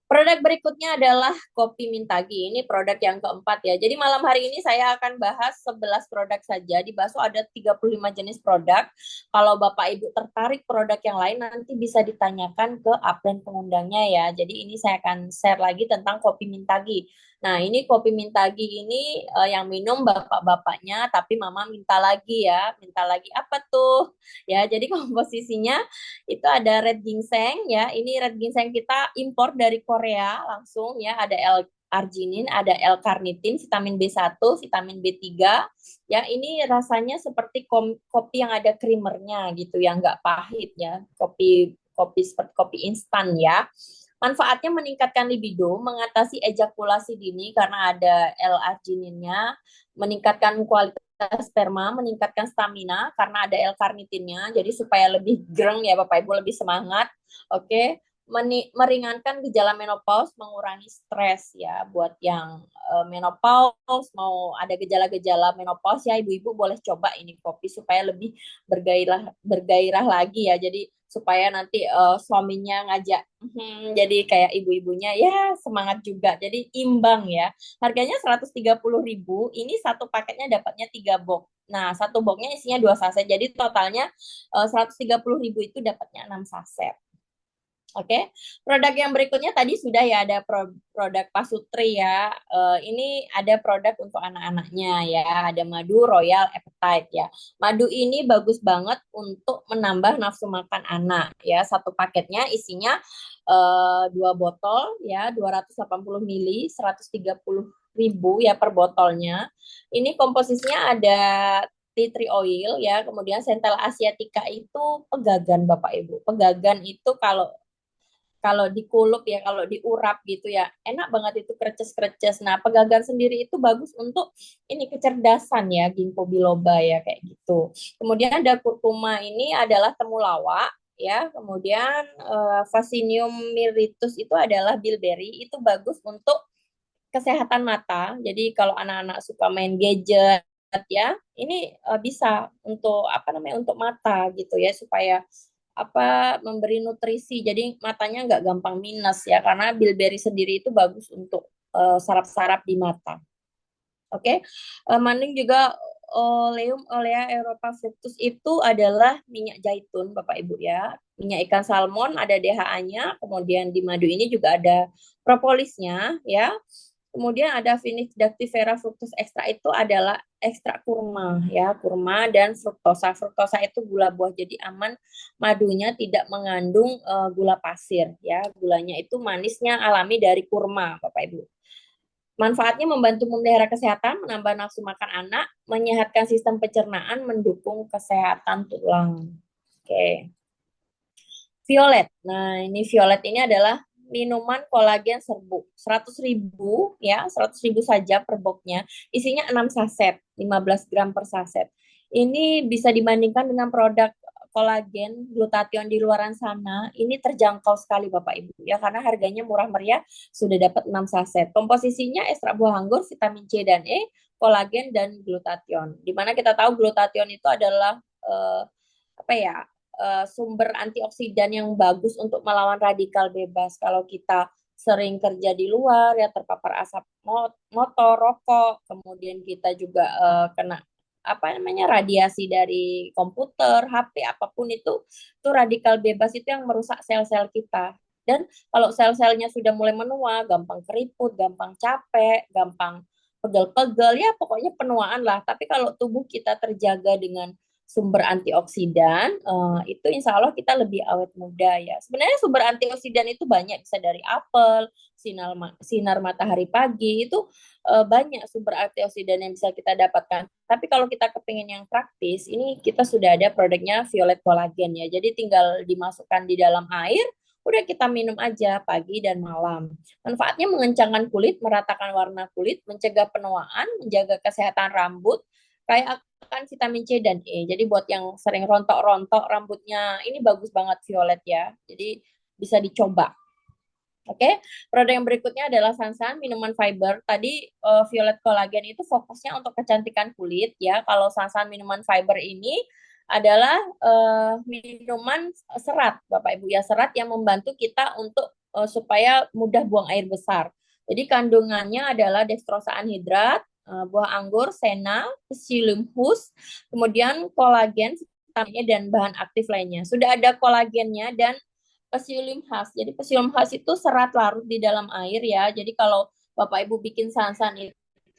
Produk berikutnya adalah kopi Mintagi. Ini produk yang keempat ya. Jadi malam hari ini saya akan bahas 11 produk saja. Di Baso ada 35 jenis produk. Kalau Bapak Ibu tertarik produk yang lain nanti bisa ditanyakan ke upline pengundangnya ya. Jadi ini saya akan share lagi tentang kopi Mintagi. Nah, ini kopi Mintagi ini yang minum bapak-bapaknya, tapi mama minta lagi ya. Minta lagi apa tuh? Ya, jadi komposisinya itu ada red ginseng ya. Ini red ginseng kita impor dari Korea langsung ya. Ada L-arginin, ada L-carnitin, vitamin B1, vitamin B3. Ya, ini rasanya seperti kopi yang ada creamernya gitu ya, nggak pahit ya. Kopi kopi seperti kopi instan ya. Manfaatnya meningkatkan libido, mengatasi ejakulasi dini karena ada L-argininnya, meningkatkan kualitas sperma, meningkatkan stamina karena ada L-karnitinnya, jadi supaya lebih gereng ya Bapak Ibu, lebih semangat. Oke, meringankan gejala menopause, mengurangi stres ya buat yang menopause, mau ada gejala-gejala menopause ya ibu-ibu boleh coba ini kopi supaya lebih bergairah bergairah lagi ya. Jadi supaya nanti suaminya ngajak jadi kayak ibu-ibunya ya semangat juga. Jadi imbang ya. Harganya 130.000. Ini satu paketnya dapatnya 3 box. Nah, satu boxnya isinya 2 saset. Jadi totalnya 130.000 itu dapatnya 6 saset. Oke, produk yang berikutnya tadi sudah ya ada produk Pasutri ya. Ini ada produk untuk anak-anaknya ya. Ada madu Royal Appetite ya. Madu ini bagus banget untuk menambah nafsu makan anak ya. Satu paketnya isinya 2 botol ya, 280 mili, 130.000 ya per botolnya. Ini komposisinya ada tea tree oil ya, kemudian Centella asiatica itu pegagan Bapak Ibu. Pegagan itu kalau kalau dikulup ya, kalau diurap gitu ya, enak banget itu kreces-kreces. Nah, pegagan sendiri itu bagus untuk ini kecerdasan ya, ginkgo biloba ya kayak gitu. Kemudian ada kurkuma ini adalah temulawak ya. Kemudian Vaccinium myrrhitus itu adalah bilberry, itu bagus untuk kesehatan mata. Jadi kalau anak-anak suka main gadget ya, ini bisa untuk apa namanya untuk mata gitu ya supaya apa memberi nutrisi jadi matanya nggak gampang minus ya karena bilberry sendiri itu bagus untuk saraf-saraf di mata. Oke, Manding juga Oleum olea Europa fructus itu adalah minyak zaitun Bapak Ibu ya. Minyak ikan salmon ada DHA-nya, kemudian di madu ini juga ada propolisnya ya. Kemudian ada Vinis dactifera fructus extra itu adalah ekstrak kurma ya, kurma dan fruktosa. Fruktosa itu gula buah jadi aman, madunya tidak mengandung gula pasir ya. Gulanya itu manisnya alami dari kurma, Bapak Ibu. Manfaatnya membantu memelihara kesehatan, menambah nafsu makan anak, menyehatkan sistem pencernaan, mendukung kesehatan tulang. Oke. Violet. Nah, ini Violet ini adalah minuman kolagen serbuk. 100.000 ya, 100.000 saja per boxnya. Isinya 6 saset, 15 gram per saset. Ini bisa dibandingkan dengan produk kolagen glutathione di luaran sana. Ini terjangkau sekali Bapak Ibu ya karena harganya murah meriah, sudah dapat 6 saset. Komposisinya ekstrak buah anggur, vitamin C dan E, kolagen dan glutathione. Dimana kita tahu glutathione itu adalah apa ya sumber antioksidan yang bagus untuk melawan radikal bebas. Kalau kita sering kerja di luar ya terpapar asap motor, rokok, kemudian kita juga kena apa namanya radiasi dari komputer, HP apapun itu radikal bebas itu yang merusak sel-sel kita. Dan kalau sel-selnya sudah mulai menua, gampang keriput, gampang capek, gampang pegel-pegel, ya pokoknya penuaan lah. Tapi kalau tubuh kita terjaga dengan sumber antioksidan, itu insya Allah kita lebih awet muda ya. Sebenarnya sumber antioksidan itu banyak, bisa dari apel, sinar matahari pagi, itu banyak sumber antioksidan yang bisa kita dapatkan. Tapi kalau kita kepingin yang praktis, ini kita sudah ada produknya Violet Collagen ya. Jadi tinggal dimasukkan di dalam air, Udah kita minum aja pagi dan malam. Manfaatnya mengencangkan kulit, meratakan warna kulit, mencegah penuaan, menjaga kesehatan rambut, kayak akan vitamin C dan E. Jadi buat yang sering rontok-rontok rambutnya, ini bagus banget violet ya. Jadi bisa dicoba. Oke, produk yang berikutnya adalah Sansan minuman fiber. Tadi Violet Collagen itu fokusnya untuk kecantikan kulit ya. Kalau Sansan minuman fiber ini adalah minuman serat, Bapak Ibu ya, serat yang membantu kita untuk supaya mudah buang air besar. Jadi kandungannya adalah dextrosa anhidrat, buah anggur, sena, psyllium husk, kemudian kolagen, vitaminnya dan bahan aktif lainnya. Sudah ada kolagennya dan psyllium husk. Jadi psyllium husk itu serat larut di dalam air ya. Jadi kalau Bapak Ibu bikin sansan itu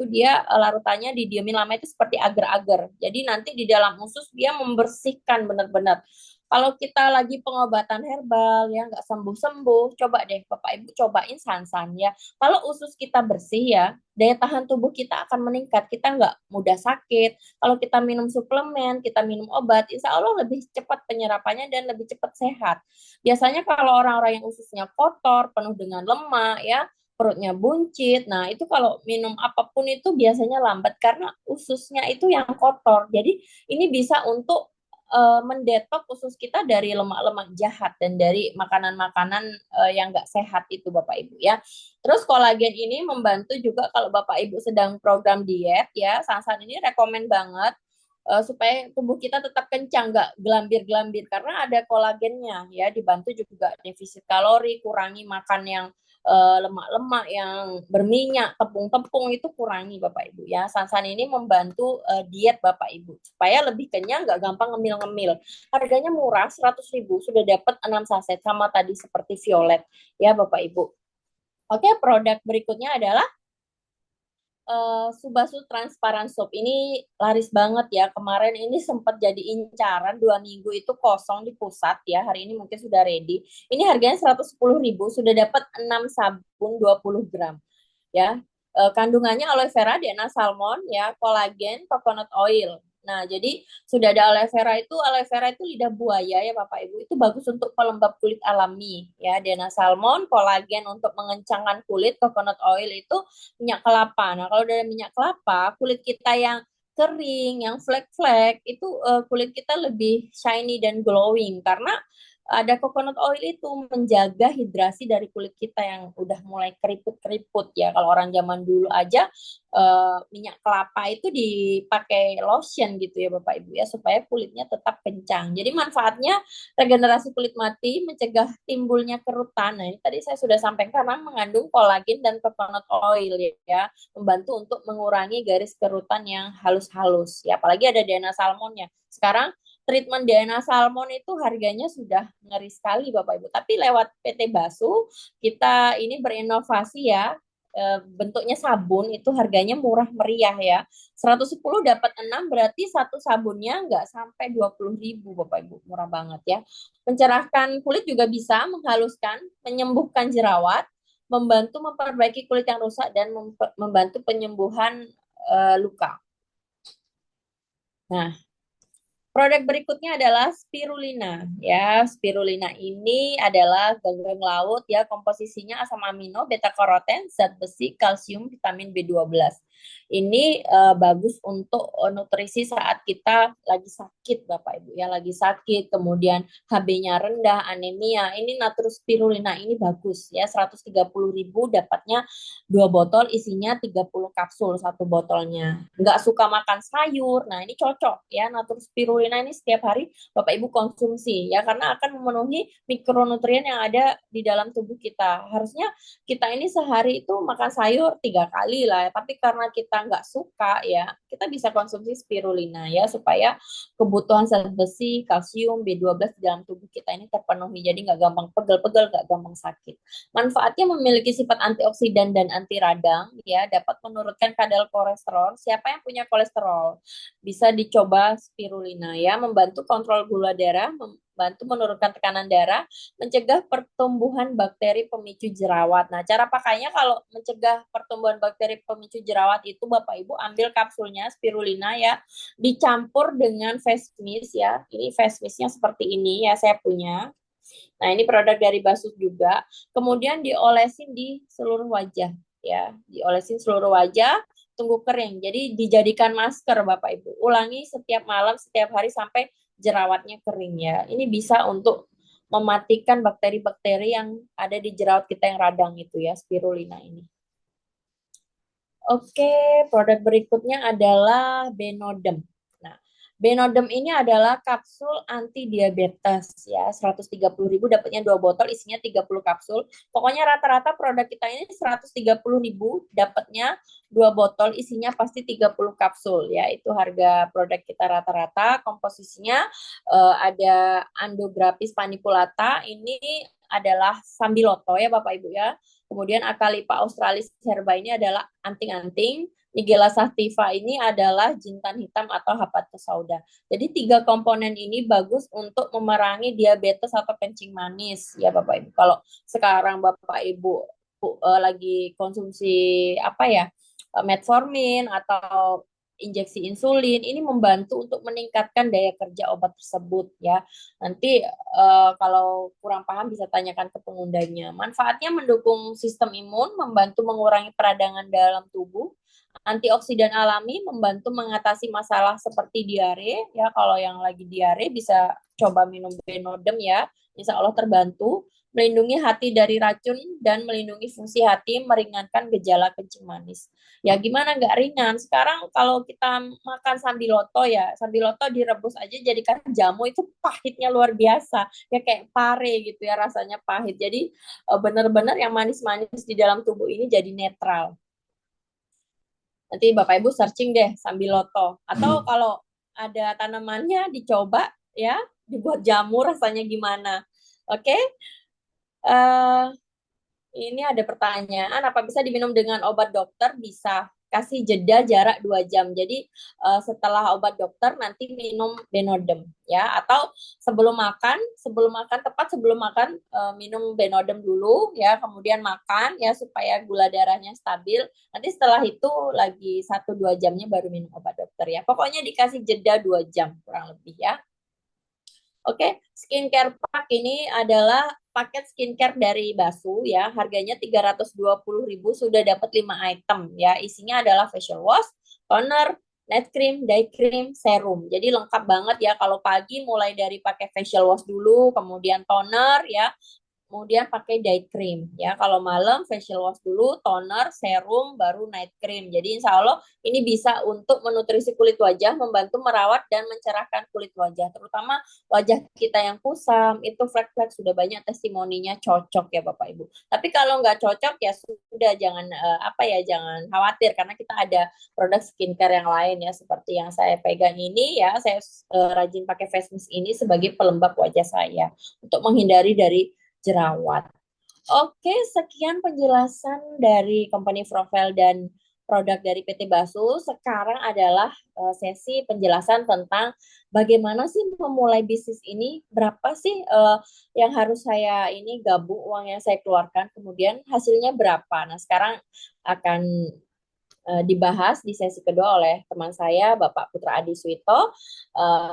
dia larutannya didiemin lama itu seperti agar-agar. Jadi nanti di dalam usus dia membersihkan benar-benar. Kalau kita lagi pengobatan herbal ya nggak sembuh-sembuh, coba deh Bapak Ibu cobain sansan ya. Kalau usus kita bersih ya, daya tahan tubuh kita akan meningkat. Kita nggak mudah sakit. Kalau kita minum suplemen, kita minum obat, insya Allah lebih cepat penyerapannya dan lebih cepat sehat. Biasanya kalau orang-orang yang ususnya kotor, penuh dengan lemak ya, perutnya buncit. Nah, itu kalau minum apapun itu biasanya lambat karena ususnya itu yang kotor. Jadi ini bisa untuk mendetok usus kita dari lemak-lemak jahat dan dari makanan-makanan yang nggak sehat itu Bapak Ibu ya. Terus kolagen ini membantu juga kalau Bapak Ibu sedang program diet ya, Sansan ini rekomen banget supaya tubuh kita tetap kencang, nggak gelambir-gelambir karena ada kolagennya ya, dibantu juga defisit kalori, kurangi makan yang lemak-lemak yang berminyak, tepung-tepung itu kurangi Bapak Ibu ya. Sansan ini membantu diet Bapak Ibu supaya lebih kenyang, nggak gampang ngemil-ngemil. Harganya murah, 100.000 sudah dapat 6 saset sama tadi seperti Violet ya Bapak Ibu. Oke, produk berikutnya adalah Subasu transparan soap ini laris banget ya. Kemarin ini sempat jadi incaran 2 minggu itu kosong di pusat ya. Hari ini mungkin sudah ready. Ini harganya 110.000 sudah dapat 6 sabun 20 gram ya. Kandungannya aloe vera, DNA salmon ya, kolagen, coconut oil. Nah, jadi sudah ada aloe vera itu lidah buaya ya Bapak Ibu. Itu bagus untuk pelembab kulit alami ya. DNA salmon, kolagen untuk mengencangkan kulit, coconut oil itu minyak kelapa. Nah, kalau dari minyak kelapa, kulit kita yang kering, yang flek-flek, itu kulit kita lebih shiny dan glowing karena ada coconut oil itu menjaga hidrasi dari kulit kita yang udah mulai keriput-keriput ya. Kalau orang zaman dulu aja minyak kelapa itu dipakai lotion gitu ya Bapak Ibu ya supaya kulitnya tetap kencang. Jadi manfaatnya regenerasi kulit mati, mencegah timbulnya kerutan. Nah, ini tadi saya sudah sampaikan karena mengandung kolagen dan coconut oil ya, membantu untuk mengurangi garis kerutan yang halus-halus ya. Apalagi ada DNA salmonnya. Sekarang treatment DNA salmon itu harganya sudah ngeri sekali Bapak Ibu. Tapi lewat PT Basu kita ini berinovasi ya, bentuknya sabun itu harganya murah meriah ya. 110 dapat 6 berarti satu sabunnya nggak sampai 20.000 Bapak Ibu. Murah banget ya. Mencerahkan kulit juga bisa, menghaluskan, menyembuhkan jerawat, membantu memperbaiki kulit yang rusak dan membantu penyembuhan luka. Nah, produk berikutnya adalah spirulina. Ya, spirulina ini adalah ganggang laut ya, komposisinya asam amino, beta karoten, zat besi, kalsium, vitamin B12. Ini bagus untuk nutrisi saat kita lagi sakit Bapak Ibu ya, lagi sakit, kemudian HB-nya rendah, anemia. Ini naturus spirulina ini bagus ya, 130.000 dapatnya 2 botol, isinya 30 kapsul satu botolnya. Nggak suka makan sayur, nah ini cocok ya, naturus spirulina ini setiap hari Bapak Ibu konsumsi ya, karena akan memenuhi mikronutrien yang ada di dalam tubuh kita. Harusnya kita ini sehari itu makan sayur 3 kali lah ya, tapi karena kita nggak suka ya, kita bisa konsumsi spirulina ya, supaya kebutuhan zat besi, kalsium, B12 di dalam tubuh kita ini terpenuhi, jadi nggak gampang pegel-pegel, nggak gampang sakit. Manfaatnya memiliki sifat antioksidan dan anti radang ya, dapat menurunkan kadar kolesterol. Siapa yang punya kolesterol bisa dicoba spirulina ya, membantu kontrol gula darah, membantu menurunkan tekanan darah, mencegah pertumbuhan bakteri pemicu jerawat. Nah, cara pakainya kalau mencegah pertumbuhan bakteri pemicu jerawat itu Bapak Ibu ambil kapsulnya spirulina ya, dicampur dengan face mist ya. Ini face mistnya seperti ini ya, saya punya. Nah, ini produk dari Basus juga. Kemudian diolesin di seluruh wajah ya, diolesin seluruh wajah, tunggu kering. Jadi dijadikan masker Bapak Ibu. Ulangi setiap malam, setiap hari sampai jerawatnya kering ya. Ini bisa untuk mematikan bakteri-bakteri yang ada di jerawat kita yang radang itu ya, spirulina ini. Oke, produk berikutnya adalah Benodem. Nah, Benodem ini adalah kapsul anti diabetes ya, 130.000 dapatnya 2 botol, isinya 30 kapsul. Pokoknya rata-rata produk kita ini 130.000 dapatnya 2 botol, isinya pasti 30 kapsul ya. Itu harga produk kita rata-rata. Komposisinya ada Andograpis paniculata, ini adalah sambiloto ya Bapak Ibu ya. Kemudian Acalipa australis herba ini adalah anting-anting. Nigella sativa ini adalah jintan hitam atau Hepatic sauda. Jadi 3 komponen ini bagus untuk memerangi diabetes atau kencing manis ya Bapak Ibu. Kalau sekarang Bapak Ibu lagi konsumsi apa ya, metformin atau injeksi insulin, ini membantu untuk meningkatkan daya kerja obat tersebut ya. Nanti kalau kurang paham bisa tanyakan ke pengundangnya. Manfaatnya mendukung sistem imun, membantu mengurangi peradangan dalam tubuh, antioksidan alami, membantu mengatasi masalah seperti diare ya. Kalau yang lagi diare bisa coba minum Benodem ya, insya Allah terbantu. Melindungi hati dari racun dan melindungi fungsi hati, meringankan gejala kencing manis. Ya gimana nggak ringan? Sekarang kalau kita makan sambiloto ya, sambiloto direbus aja jadikan jamu, itu pahitnya luar biasa. Ya kayak pare gitu ya, rasanya pahit. Jadi benar-benar yang manis-manis di dalam tubuh ini jadi netral. Nanti Bapak Ibu searching deh sambiloto. Atau kalau ada tanamannya dicoba ya, dibuat jamu rasanya gimana. Oke? Uh, ini ada pertanyaan, apa bisa diminum dengan obat dokter? Bisa. Kasih jeda jarak 2 jam. Jadi setelah obat dokter nanti minum Benodem ya, atau sebelum makan tepat sebelum makan minum Benodem dulu ya, kemudian makan ya supaya gula darahnya stabil. Nanti setelah itu lagi 1-2 jamnya baru minum obat dokter ya. Pokoknya dikasih jeda 2 jam kurang lebih ya. Oke, skincare pack ini adalah paket skincare dari Basu ya. Harganya 320.000 sudah dapat 5 item ya. Isinya adalah facial wash, toner, night cream, day cream, serum. Jadi lengkap banget ya. Kalau pagi mulai dari pakai facial wash dulu, kemudian toner ya, kemudian pakai day cream ya. Kalau malam facial wash dulu, toner, serum, baru night cream. Jadi insya Allah ini bisa untuk menutrisi kulit wajah, membantu merawat dan mencerahkan kulit wajah, terutama wajah kita yang kusam. Itu flek-flek sudah banyak testimoninya cocok ya Bapak Ibu. Tapi kalau nggak cocok ya sudah, jangan jangan khawatir, karena kita ada produk skincare yang lain ya, seperti yang saya pegang ini ya. Saya rajin pakai face mist ini sebagai pelembab wajah saya untuk menghindari dari jerawat. Oke, sekian penjelasan dari company profile dan produk dari PT Basu. Sekarang adalah sesi penjelasan tentang bagaimana sih memulai bisnis ini, berapa sih yang harus saya ini gabung, uang yang saya keluarkan, kemudian hasilnya berapa. Nah, sekarang akan dibahas di sesi kedua oleh teman saya, Bapak Putra Adi Suito.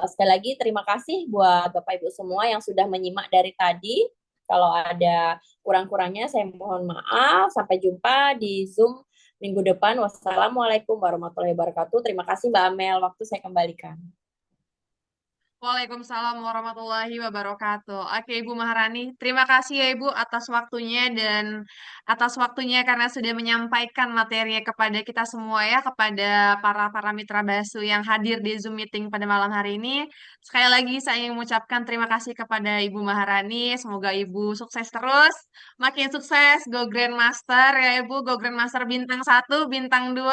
Sekali lagi terima kasih buat Bapak Ibu semua yang sudah menyimak dari tadi. Kalau ada kurang-kurangnya saya mohon maaf. Sampai jumpa di Zoom minggu depan. Wassalamualaikum warahmatullahi wabarakatuh. Terima kasih Mbak Amel. Waktu saya kembalikan. Waalaikumsalam warahmatullahi wabarakatuh. Oke, Ibu Maharani, terima kasih ya Ibu atas waktunya karena sudah menyampaikan materinya kepada kita semua ya, kepada para mitra Basu yang hadir di Zoom meeting pada malam hari ini. Sekali lagi saya ingin mengucapkan terima kasih kepada Ibu Maharani. Semoga Ibu sukses terus, makin sukses, go Grandmaster ya Ibu, go Grandmaster bintang 1, bintang 2.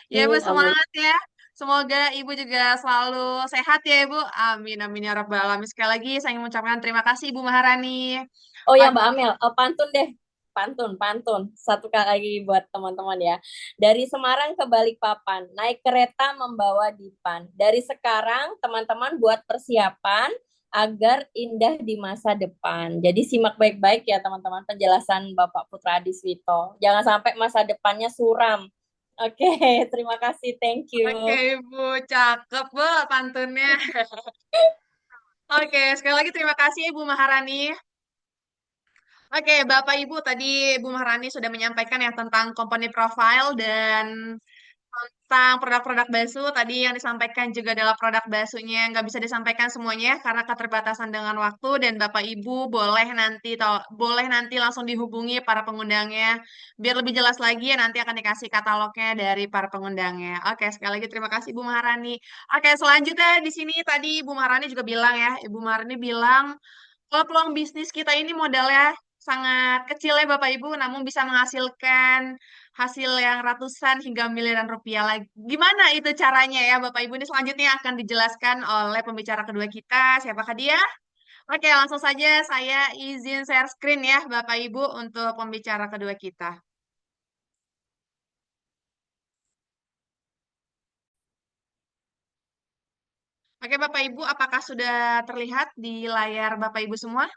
Ya Ibu Amin, amin. semangat ya. Semoga Ibu juga selalu sehat ya Ibu. Amin, amin ya Rabbal Alamin. Sekali lagi saya ingin mengucapkan terima kasih Ibu Maharani. Oh ya Mbak Oke, Amel, pantun deh. Pantun. Satu kali lagi buat teman-teman ya. Dari Semarang ke Balikpapan, naik kereta membawa dipan. Dari sekarang teman-teman buat persiapan agar indah di masa depan. Jadi simak baik-baik ya teman-teman penjelasan Bapak Putra Adiswito. Jangan sampai masa depannya suram. Oke, terima kasih. Thank oke you. Ibu, cakep Bu pantunnya. Oke, sekali lagi terima kasih Ibu Maharani. Oke, Bapak Ibu tadi Ibu Maharani sudah menyampaikan ya tentang company profile dan tentang produk-produk bakso tadi yang disampaikan juga adalah produk baksonya nggak bisa disampaikan semuanya karena keterbatasan dengan waktu dan Bapak Ibu boleh nanti langsung dihubungi para pengundangnya biar lebih jelas lagi ya nanti akan dikasih katalognya dari para pengundangnya. Oke, sekali lagi terima kasih Ibu Maharani. Oke, selanjutnya di sini tadi Ibu Maharani juga bilang ya, Ibu Maharani bilang kalau peluang bisnis kita ini modalnya sangat kecil ya Bapak Ibu, namun bisa menghasilkan hasil yang ratusan hingga miliaran rupiah lagi. Gimana itu caranya ya Bapak Ibu? Ini selanjutnya akan dijelaskan oleh pembicara kedua kita. Siapakah dia? Oke, langsung saja saya izin share screen ya Bapak Ibu untuk pembicara kedua kita. Oke Bapak Ibu, apakah sudah terlihat di layar Bapak Ibu semua?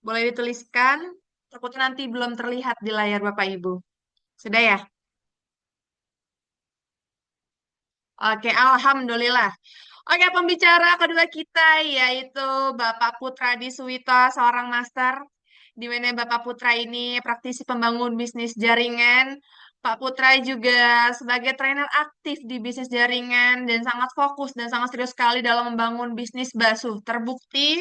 Boleh dituliskan. Takutnya nanti belum terlihat di layar Bapak Ibu. Sudah ya? Oke, Alhamdulillah. Oke, pembicara kedua kita yaitu Bapak Putra Diswito, seorang master, di mana Bapak Putra ini praktisi pembangun bisnis jaringan. Pak Putra juga sebagai trainer aktif di bisnis jaringan dan sangat fokus dan sangat serius sekali dalam membangun bisnis basuh. Terbukti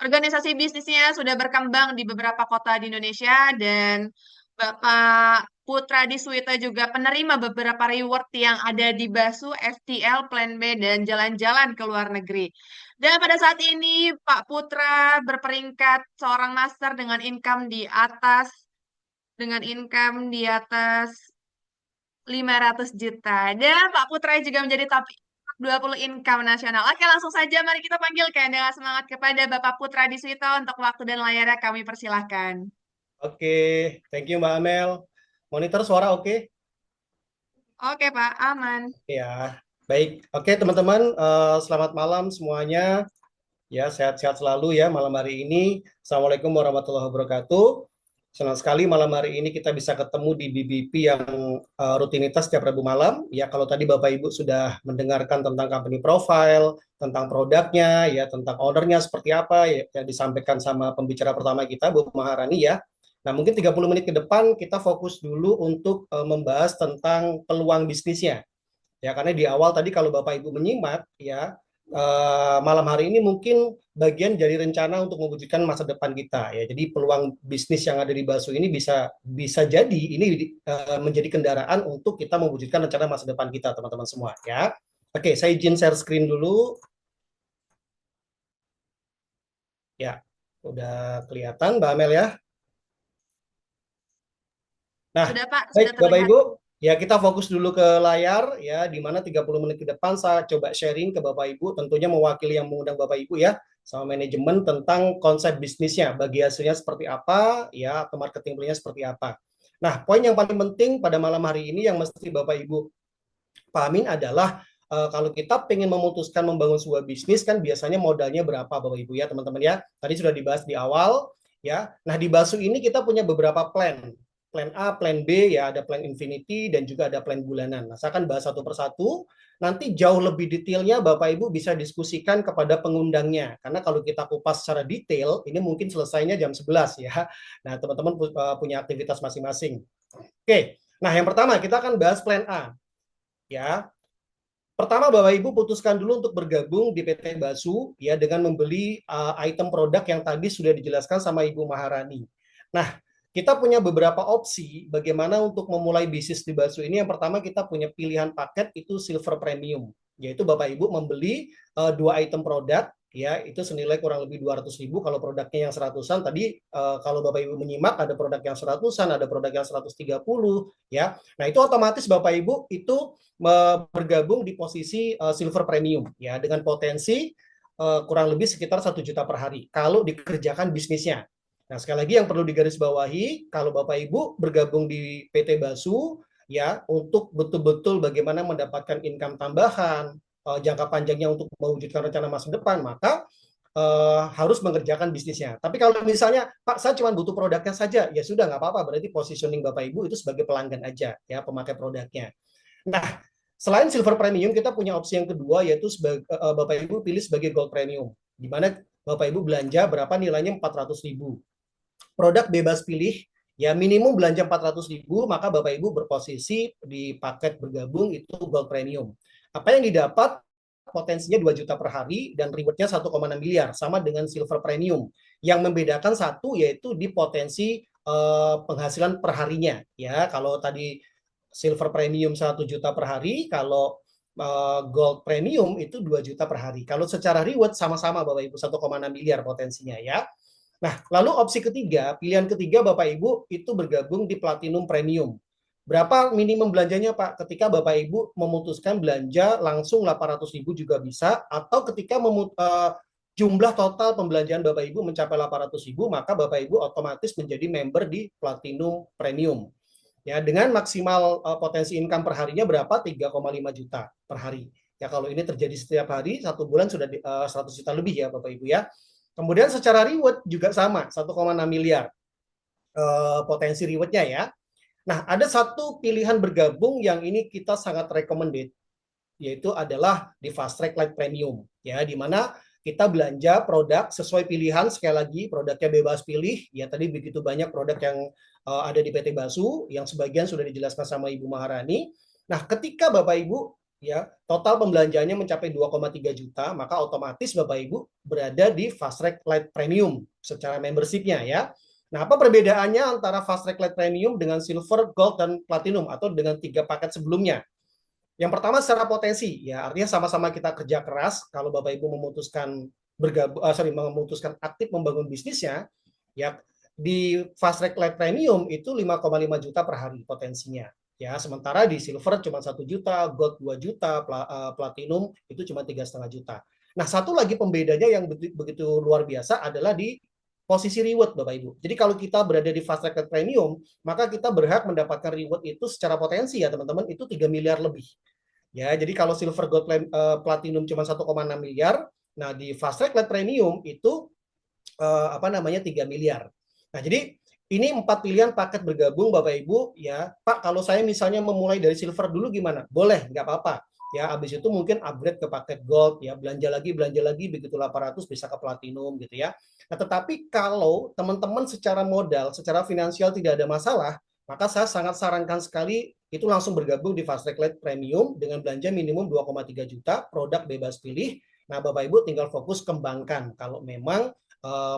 organisasi bisnisnya sudah berkembang di beberapa kota di Indonesia dan Bapak Putra Diswito juga penerima beberapa reward yang ada di BASU, FTL, Plan B, dan jalan-jalan ke luar negeri. Dan pada saat ini Pak Putra berperingkat seorang master dengan income di atas 500 juta. Dan Pak Putra juga menjadi top 20 income nasional. Oke, langsung saja mari kita panggilkan dengan semangat kepada Bapak Putra Diswito untuk waktu dan layarnya kami persilahkan. Oke, thank you Mbak Amel. Monitor suara oke? Oke Pak, aman. Ya, baik. Oke teman-teman, selamat malam semuanya. Ya, sehat-sehat selalu ya malam hari ini. Assalamualaikum warahmatullahi wabarakatuh. Senang sekali malam hari ini kita bisa ketemu di BBP yang rutinitas setiap Rabu malam. Ya, kalau tadi Bapak Ibu sudah mendengarkan tentang company profile, tentang produknya, ya, tentang ownernya seperti apa, ya, yang disampaikan sama pembicara pertama kita, Bu Maharani ya. Nah, mungkin 30 menit ke depan kita fokus dulu untuk membahas tentang peluang bisnisnya. Ya, karena di awal tadi kalau Bapak Ibu menyimak, ya, malam hari ini mungkin bagian dari rencana untuk mewujudkan masa depan kita ya. Jadi peluang bisnis yang ada di Basu ini bisa bisa jadi ini menjadi kendaraan untuk kita mewujudkan rencana masa depan kita teman-teman semua ya. Oke, saya izin share screen dulu. Ya, udah kelihatan Mbak Amel ya. Nah, Sudah Pak, baik sudah Bapak terlihat. Ibu, ya kita fokus dulu ke layar ya, di mana 30 menit ke depan saya coba sharing ke Bapak Ibu, tentunya mewakili yang mengundang Bapak Ibu ya, sama manajemen tentang konsep bisnisnya, bagi hasilnya seperti apa, ya, atau marketing plan-nya seperti apa. Nah, poin yang paling penting pada malam hari ini yang mesti Bapak Ibu pahamin adalah kalau kita pengen memutuskan membangun sebuah bisnis kan biasanya modalnya berapa Bapak Ibu ya teman-teman ya. Tadi sudah dibahas di awal ya. Nah di Basu ini kita punya beberapa plan. Plan A, plan B, ya ada plan infinity dan juga ada plan bulanan. Nah saya akan bahas satu persatu. Nanti jauh lebih detailnya Bapak Ibu bisa diskusikan kepada pengundangnya. Karena kalau kita kupas secara detail, ini mungkin selesainya jam 11 ya. Nah teman-teman punya aktivitas masing-masing. Oke, nah yang pertama kita akan bahas plan A. Ya, pertama Bapak Ibu putuskan dulu untuk bergabung di PT Basu ya dengan membeli item produk yang tadi sudah dijelaskan sama Ibu Maharani. Nah, kita punya beberapa opsi bagaimana untuk memulai bisnis di Basu ini. Yang pertama kita punya pilihan paket itu Silver Premium, yaitu Bapak Ibu membeli dua item produk ya itu senilai kurang lebih 200.000 kalau produknya yang 100-an tadi kalau Bapak Ibu menyimak ada produk yang 100-an, ada produk yang 130 ya. Nah, itu otomatis Bapak Ibu itu bergabung di posisi silver premium ya dengan potensi kurang lebih sekitar 1 juta per hari kalau dikerjakan bisnisnya. Nah, sekali lagi yang perlu digarisbawahi kalau Bapak Ibu bergabung di PT Basu ya untuk betul-betul bagaimana mendapatkan income tambahan jangka panjangnya untuk mewujudkan rencana masa depan, maka harus mengerjakan bisnisnya. Tapi kalau misalnya, Pak, saya cuma butuh produknya saja, ya sudah nggak apa-apa. Berarti positioning Bapak Ibu itu sebagai pelanggan aja, ya pemakai produknya. Nah, Selain silver premium, kita punya opsi yang kedua, yaitu Bapak Ibu pilih sebagai gold premium, di mana Bapak Ibu belanja berapa nilainya 400.000. Produk bebas pilih, ya minimum belanja 400.000, maka Bapak Ibu berposisi di paket bergabung itu gold premium. Apa yang didapat? Potensinya 2 juta per hari dan rewardnya 1,6 miliar, sama dengan silver premium. Yang membedakan satu yaitu di potensi penghasilan perharinya. Ya, kalau tadi silver premium 1 juta per hari, kalau gold premium itu 2 juta per hari. Kalau secara reward sama-sama Bapak Ibu 1,6 miliar potensinya ya. Nah, lalu opsi ketiga, pilihan ketiga Bapak Ibu itu bergabung di Platinum Premium. Berapa minimum belanjanya Pak? Ketika Bapak Ibu memutuskan belanja langsung 800.000 juga bisa, atau ketika jumlah total pembelanjaan Bapak Ibu mencapai 800.000, maka Bapak Ibu otomatis menjadi member di Platinum Premium. Ya, dengan maksimal potensi income per harinya berapa? 3,5 juta per hari. Ya, kalau ini terjadi setiap hari, 1 bulan sudah 100 juta lebih ya Bapak Ibu ya. Kemudian secara reward juga sama, 1,6 miliar potensi rewardnya ya. Nah, ada satu pilihan bergabung yang ini kita sangat recommended, yaitu adalah di Fast Track Light Premium, ya, di mana kita belanja produk sesuai pilihan. Sekali lagi, produknya bebas pilih, ya, tadi begitu banyak produk yang ada di PT Basu, yang sebagian sudah dijelaskan sama Ibu Maharani. Nah, ketika Bapak Ibu, ya, total pembelanjaannya mencapai 2,3 juta, maka otomatis Bapak Ibu berada di Fast Track Light Premium secara membership-nya ya. Nah, apa perbedaannya antara Fast Track Light Premium dengan Silver, Gold, dan Platinum atau dengan 3 paket sebelumnya? Yang pertama secara potensi, ya artinya sama-sama kita kerja keras. Kalau Bapak Ibu memutuskan memutuskan aktif membangun bisnisnya, ya di Fast Track Light Premium itu 5,5 juta per hari potensinya. Ya, sementara di Silver cuma 1 juta, Gold 2 juta, Platinum itu cuma 3,5 juta. Nah, satu lagi pembedanya yang begitu luar biasa adalah di posisi reward Bapak Ibu. Jadi kalau kita berada di Fast Track Premium, maka kita berhak mendapatkan reward itu secara potensi ya teman-teman, itu 3 miliar lebih. Ya, jadi kalau Silver, Gold, Platinum cuma 1,6 miliar, nah di Fast Track Premium itu 3 miliar. Nah, jadi ini 4 pilihan paket bergabung Bapak Ibu ya. Pak, kalau saya misalnya memulai dari Silver dulu gimana? Boleh, nggak apa-apa. Ya, habis itu mungkin upgrade ke paket Gold ya, belanja lagi begitu 800 bisa ke Platinum gitu ya. Nah, tetapi kalau teman-teman secara modal, secara finansial tidak ada masalah, maka saya sangat sarankan sekali itu langsung bergabung di Fast Track Premium dengan belanja minimum 2,3 juta, produk bebas pilih. Nah, Bapak Ibu tinggal fokus kembangkan kalau memang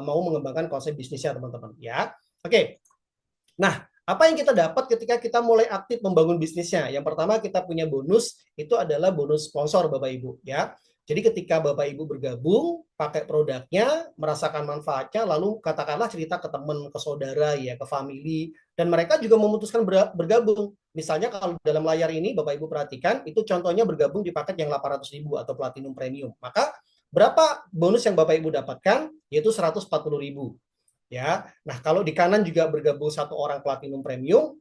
mau mengembangkan konsep bisnisnya teman-teman ya. Oke. Nah, apa yang kita dapat ketika kita mulai aktif membangun bisnisnya? Yang pertama kita punya bonus, itu adalah bonus sponsor Bapak Ibu ya. Jadi ketika Bapak Ibu bergabung, pakai produknya, merasakan manfaatnya, lalu katakanlah cerita ke teman, ke saudara, ya, ke family, dan mereka juga memutuskan bergabung. Misalnya kalau dalam layar ini Bapak Ibu perhatikan, itu contohnya bergabung di paket yang 800.000 atau Platinum Premium. Maka berapa bonus yang Bapak Ibu dapatkan? Yaitu 140.000. Ya, nah kalau di kanan juga bergabung satu orang Platinum Premium,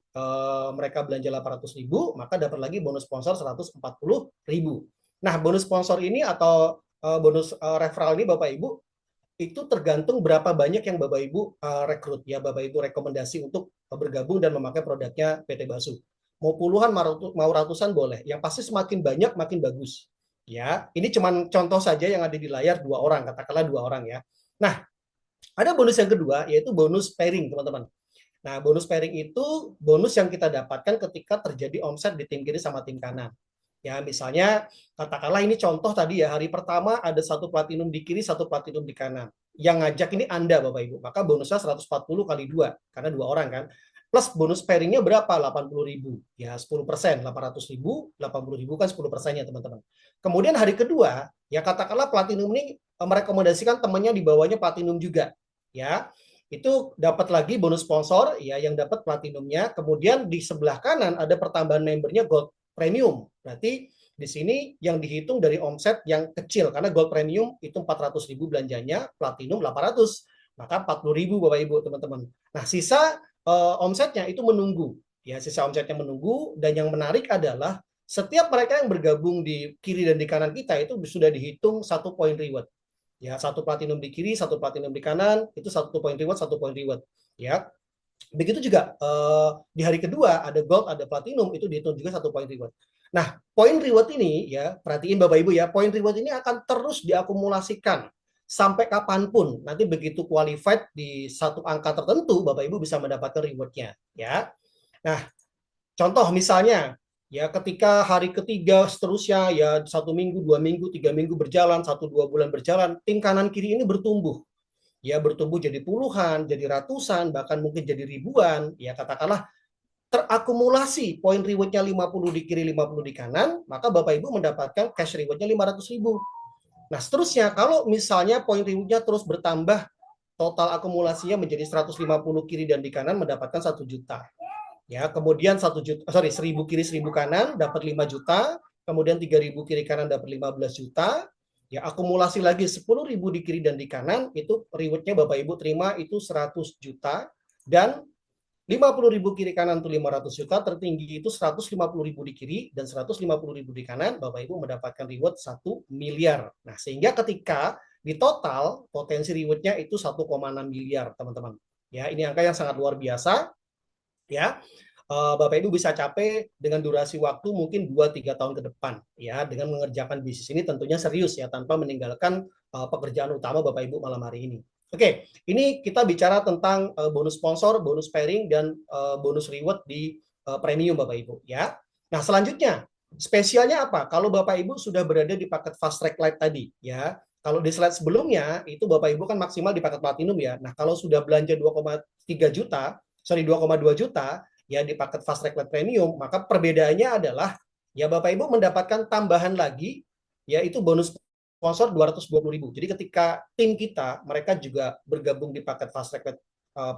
mereka belanja 800.000, maka dapat lagi bonus sponsor 140.000. Nah, bonus sponsor ini atau bonus referral ini Bapak Ibu itu tergantung berapa banyak yang Bapak Ibu rekrut ya, Bapak Ibu rekomendasi untuk bergabung dan memakai produknya PT Basu. Mau puluhan, mau ratusan boleh. Yang pasti semakin banyak makin bagus. Ya, ini cuma contoh saja yang ada di layar 2 orang, katakanlah 2 orang ya. Nah, ada bonus yang kedua yaitu bonus pairing, teman-teman. Nah, bonus pairing itu bonus yang kita dapatkan ketika terjadi omset di tim kiri sama tim kanan. Ya, misalnya katakanlah ini contoh tadi ya, hari pertama ada satu platinum di kiri, satu platinum di kanan. Yang ngajak ini Anda Bapak Ibu. Maka bonusnya 140 kali 2 karena 2 orang kan. Plus bonus pairingnya berapa? 80.000. Ya, 10%, 800.000, 80.000 kan 10%-nya teman-teman. Kemudian hari kedua, ya katakanlah platinum ini merekomendasikan temannya di bawahnya platinum juga. Ya, itu dapat lagi bonus sponsor ya yang dapat platinumnya. Kemudian di sebelah kanan ada pertambahan membernya gold premium. Berarti di sini yang dihitung dari omset yang kecil karena gold premium itu 400.000 belanjanya, platinum 800. Maka 40.000 Bapak Ibu teman-teman. Nah, sisa omsetnya itu menunggu. Ya, sisa omsetnya menunggu dan yang menarik adalah setiap mereka yang bergabung di kiri dan di kanan kita itu sudah dihitung 1 poin reward. Ya, 1 platinum di kiri, 1 platinum di kanan, itu 1 poin reward, 1 poin reward. Ya. Begitu juga di hari kedua ada gold, ada platinum, itu dihitung juga 1 poin reward. Nah, poin reward ini ya, perhatiin Bapak Ibu ya, poin reward ini akan terus diakumulasikan sampai kapanpun. Nanti begitu qualified di satu angka tertentu, Bapak Ibu bisa mendapatkan rewardnya ya. Nah, contoh misalnya ya ketika hari ketiga seterusnya ya 1 minggu, 2 minggu, 3 minggu berjalan, 1-2 bulan berjalan, tim kanan kiri ini bertumbuh. Ya bertumbuh jadi puluhan, jadi ratusan, bahkan mungkin jadi ribuan. Ya katakanlah terakumulasi poin rewardnya 50 di kiri, 50 di kanan, maka Bapak Ibu mendapatkan cash rewardnya 500.000. Nah seterusnya kalau misalnya poin rewardnya terus bertambah, total akumulasinya menjadi 150 kiri dan di kanan mendapatkan 1 juta. Ya, kemudian 1 juta, 1000 kiri 1000 kanan dapat 5 juta, kemudian 3000 kiri kanan dapat 15 juta. Ya, akumulasi lagi 10.000 di kiri dan di kanan, itu rewardnya Bapak Ibu terima itu 100 juta, dan 50.000 kiri kanan itu 500 juta, tertinggi itu 150.000 di kiri dan 150.000 di kanan, Bapak Ibu mendapatkan reward 1 miliar. Nah, sehingga ketika di total potensi rewardnya itu 1,6 miliar, teman-teman. Ya, ini angka yang sangat luar biasa. Ya, Bapak Ibu bisa capai dengan durasi waktu mungkin 2-3 tahun ke depan ya, dengan mengerjakan bisnis ini tentunya serius ya, tanpa meninggalkan pekerjaan utama Bapak Ibu malam hari ini. Oke, ini kita bicara tentang bonus sponsor, bonus pairing, dan bonus reward di premium Bapak Ibu ya. Nah, selanjutnya spesialnya apa? Kalau Bapak Ibu sudah berada di paket fast track light tadi ya. Kalau di slide sebelumnya itu Bapak Ibu kan maksimal di paket platinum ya. Nah, kalau sudah belanja 2,3 juta, 2,2 juta ya di paket fast track light premium, maka perbedaannya adalah ya Bapak Ibu mendapatkan tambahan lagi yaitu bonus sponsor 220.000. Jadi ketika tim kita mereka juga bergabung di paket fast track light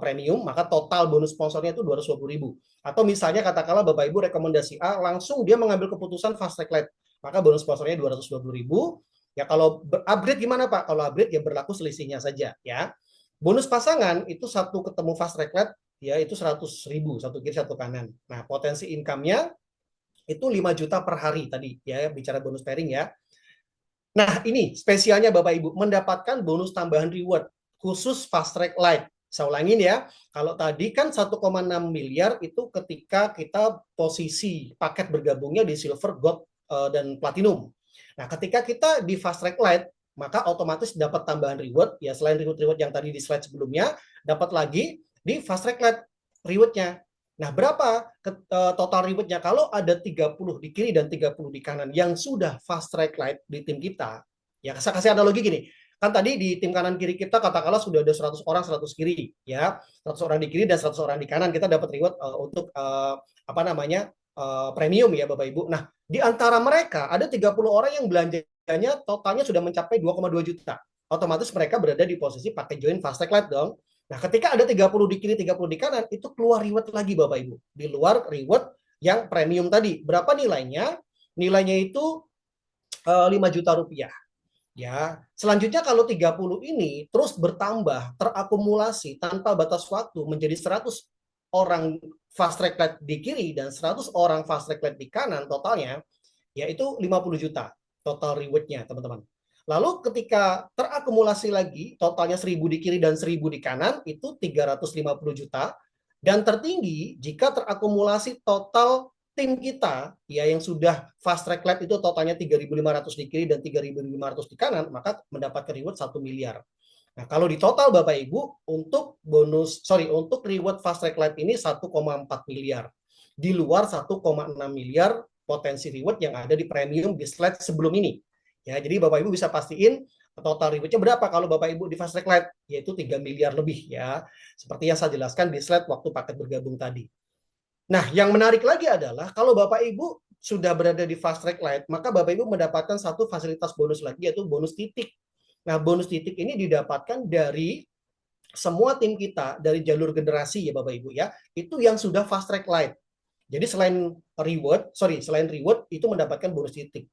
premium, maka total bonus sponsornya itu 220.000. Atau misalnya katakanlah Bapak Ibu rekomendasi A, langsung dia mengambil keputusan fast track light, maka bonus sponsornya 220.000. Ya kalau upgrade gimana Pak? Kalau upgrade ya berlaku selisihnya saja ya. Bonus pasangan itu satu ketemu fast track light ya itu 100.000, satu kiri satu kanan. Nah, potensi income-nya itu 5 juta per hari tadi ya, bicara bonus pairing ya. Nah, ini spesialnya Bapak Ibu, mendapatkan bonus tambahan reward khusus fast track light. Saya ulangin ya, kalau tadi kan 1,6 miliar itu ketika kita posisi paket bergabungnya di silver, gold, dan platinum. Nah, ketika kita di fast track light, maka otomatis dapat tambahan reward, ya selain reward-reward yang tadi di slide sebelumnya, dapat lagi di fast track light rewardnya. Nah, berapa total rewardnya? Kalau ada 30 di kiri dan 30 di kanan yang sudah fast track light di tim kita, ya saya kasih analogi gini, kan tadi di tim kanan kiri kita katakanlah sudah ada 100 orang 100 kiri, ya 100 orang di kiri dan 100 orang di kanan, kita dapat reward untuk apa namanya premium ya Bapak Ibu. Nah, di antara mereka ada 30 orang yang belanjanya totalnya sudah mencapai 2,2 juta. Otomatis mereka berada di posisi pakai join fast track light dong. Nah, ketika ada 30 di kiri, 30 di kanan, itu keluar reward lagi Bapak Ibu. Di luar reward yang premium tadi. Berapa nilainya? Nilainya itu 5 juta rupiah. Ya, selanjutnya kalau 30 ini terus bertambah, terakumulasi tanpa batas waktu menjadi 100 orang fast track light di kiri dan 100 orang fast track light di kanan totalnya, yaitu 50 juta total rewardnya teman-teman. Lalu ketika terakumulasi lagi, totalnya 1000 di kiri dan 1000 di kanan, itu 350 juta. Dan tertinggi, jika terakumulasi total tim kita, ya yang sudah fast track light itu totalnya 3.500 di kiri dan 3.500 di kanan, maka mendapatkan reward 1 miliar. Nah, kalau di total Bapak Ibu, untuk untuk reward fast track light ini 1,4 miliar. Di luar 1,6 miliar potensi reward yang ada di premium di slide sebelum ini. Ya, jadi Bapak Ibu bisa pastiin total rewardnya berapa kalau Bapak Ibu di fast track light, yaitu 3 miliar lebih ya. Seperti yang saya jelaskan di slide waktu paket bergabung tadi. Nah, yang menarik lagi adalah kalau Bapak Ibu sudah berada di fast track light, maka Bapak Ibu mendapatkan satu fasilitas bonus lagi yaitu bonus titik. Nah, bonus titik ini didapatkan dari semua tim kita dari jalur generasi ya Bapak Ibu ya, itu yang sudah fast track light. Jadi selain reward itu mendapatkan bonus titik.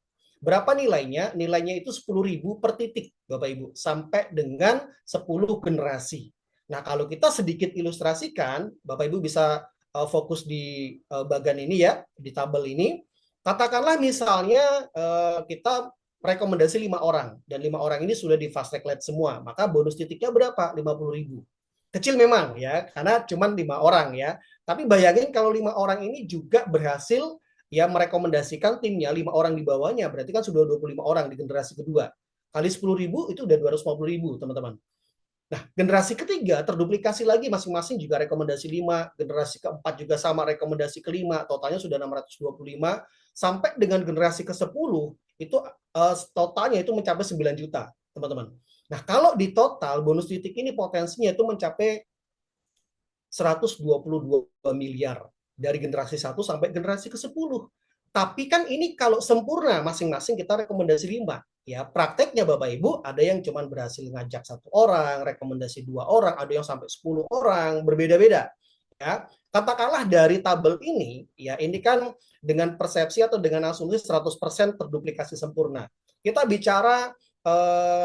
Berapa nilainya? Nilainya itu 10.000 per titik, Bapak Ibu, sampai dengan 10 generasi. Nah, kalau kita sedikit ilustrasikan, Bapak Ibu bisa fokus di bagian ini ya, di tabel ini. Katakanlah misalnya kita rekomendasi 5 orang, dan 5 orang ini sudah di fast track light semua, maka bonus titiknya berapa? 50.000. Kecil memang ya, karena cuma 5 orang ya. Tapi bayangin kalau 5 orang ini juga berhasil ya merekomendasikan timnya 5 orang di bawahnya, berarti kan sudah 25 orang di generasi kedua. Kali 10.000 itu udah 250.000, teman-teman. Nah, generasi ketiga terduplikasi lagi, masing-masing juga rekomendasi 5, generasi keempat juga sama rekomendasi kelima, totalnya sudah 625, sampai dengan generasi ke-10 itu totalnya itu mencapai 9 juta, teman-teman. Nah, kalau di total bonus titik ini potensinya itu mencapai 122 miliar dari generasi 1 sampai generasi ke-10. Tapi kan ini kalau sempurna masing-masing kita rekomendasi 5. Ya, prakteknya Bapak Ibu ada yang cuma berhasil ngajak 1 orang, rekomendasi 2 orang, ada yang sampai 10 orang, berbeda-beda. Ya, katakanlah dari tabel ini, ya ini kan dengan persepsi atau dengan asumsi 100% terduplikasi sempurna. Kita bicara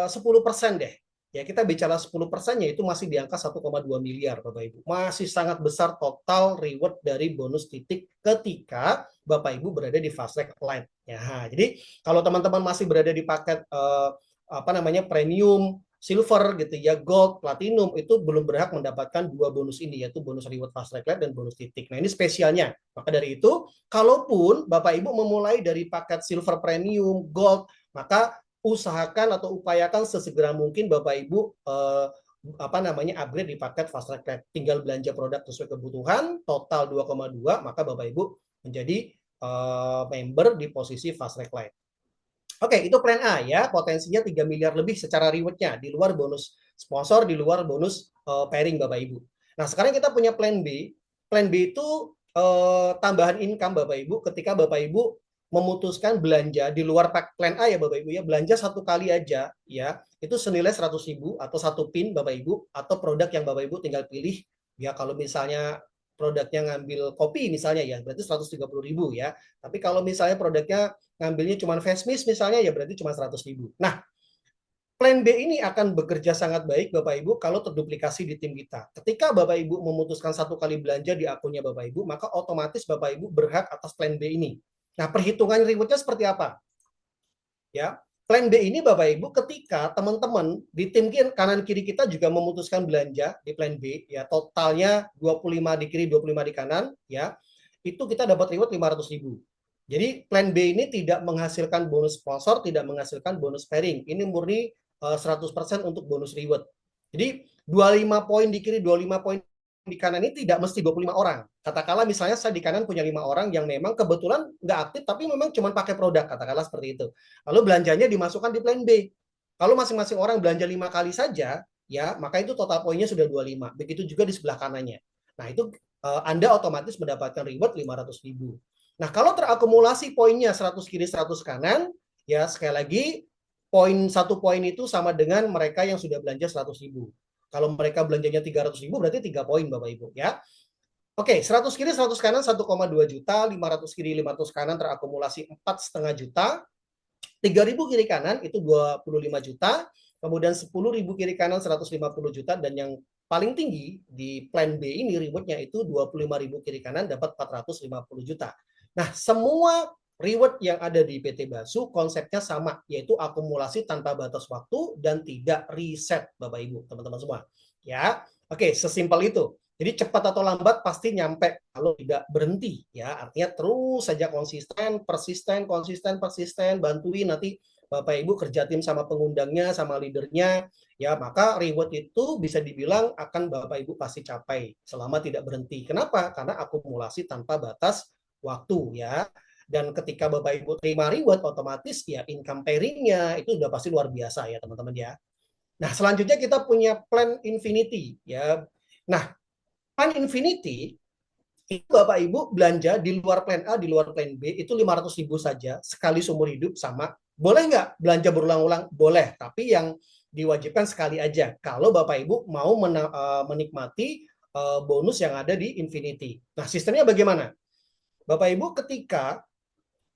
10% deh. Ya, kita bicara 10%-nya itu masih di angka 1,2 miliar, Bapak Ibu. Masih sangat besar total reward dari bonus titik ketika Bapak Ibu berada di fast track line. Ya, jadi kalau teman-teman masih berada di paket premium, silver gitu ya, gold, platinum, itu belum berhak mendapatkan 2 bonus ini, yaitu bonus reward fast track line dan bonus titik. Nah, ini spesialnya. Maka dari itu, kalaupun Bapak Ibu memulai dari paket silver premium, gold, maka usahakan atau upayakan sesegera mungkin Bapak Ibu upgrade di paket fast track line. Tinggal belanja produk sesuai kebutuhan, total 2,2, maka Bapak Ibu menjadi member di posisi fast track line. Oke, itu plan A ya, potensinya 3 miliar lebih secara rewardnya, di luar bonus sponsor, di luar bonus pairing Bapak Ibu. Nah, sekarang kita punya plan B. Plan B itu tambahan income Bapak Ibu ketika Bapak Ibu memutuskan belanja di luar plan A ya Bapak Ibu ya, belanja 1 kali aja ya, itu senilai 100.000 atau 1 pin Bapak Ibu, atau produk yang Bapak Ibu tinggal pilih ya. Kalau misalnya produknya ngambil kopi misalnya ya, berarti 130.000 ya. Tapi kalau misalnya produknya ngambilnya cuma face mist misalnya ya, berarti cuma 100.000. Nah, plan B ini akan bekerja sangat baik Bapak Ibu kalau terduplikasi di tim kita. Ketika Bapak Ibu memutuskan 1 kali belanja di akunnya Bapak Ibu, maka otomatis Bapak Ibu berhak atas plan B ini. Nah, perhitungan rewardnya seperti apa? Ya, plan B ini Bapak Ibu ketika teman-teman di tim kanan kiri kita juga memutuskan belanja di plan B, ya totalnya 25 di kiri, 25 di kanan, ya itu kita dapat reward 500.000. Jadi plan B ini tidak menghasilkan bonus sponsor, tidak menghasilkan bonus pairing. Ini murni 100% untuk bonus reward. Jadi 25 poin di kiri, 25 poin di kanan ini tidak mesti 25 orang. Katakanlah misalnya saya di kanan punya 5 orang yang memang kebetulan nggak aktif tapi memang cuma pakai produk, katakanlah seperti itu. Lalu belanjanya dimasukkan di plan B. Kalau masing-masing orang belanja 5 kali saja, ya maka itu total poinnya sudah 25. Begitu juga di sebelah kanannya. Nah, itu Anda otomatis mendapatkan reward 500.000. Nah, kalau terakumulasi poinnya 100 kiri 100 kanan, ya sekali lagi poin 1 poin itu sama dengan mereka yang sudah belanja 100.000. Kalau mereka belanjanya 300.000 berarti 3 poin Bapak Ibu ya. Oke, 100 kiri 100 kanan 1,2 juta, 500 kiri 500 kanan terakumulasi 4,5 juta. 3.000 kiri kanan itu 25 juta, kemudian 10.000 kiri kanan 150 juta, dan yang paling tinggi di plan B ini rewardnya itu 25.000 kiri kanan dapat 450 juta. Nah, semua reward yang ada di PT Basu konsepnya sama, yaitu akumulasi tanpa batas waktu dan tidak reset Bapak Ibu, teman-teman semua. Ya, oke, sesimpel itu. Jadi cepat atau lambat pasti nyampe kalau tidak berhenti ya. Artinya terus saja konsisten, persisten, bantuin nanti Bapak Ibu kerja tim sama pengundangnya, sama leadernya ya, maka reward itu bisa dibilang akan Bapak Ibu pasti capai selama tidak berhenti. Kenapa? Karena akumulasi tanpa batas waktu ya. Dan ketika Bapak Ibu terima reward, otomatis ya income pairing-nya itu udah pasti luar biasa ya teman-teman ya. Nah, selanjutnya kita punya plan infinity ya. Nah, plan infinity itu Bapak Ibu belanja di luar plan A, di luar plan B itu 500.000 saja sekali seumur hidup sama. Boleh nggak belanja berulang-ulang? Boleh, tapi yang diwajibkan sekali aja. Kalau Bapak Ibu mau menikmati bonus yang ada di infinity. Nah, sistemnya bagaimana? Bapak Ibu ketika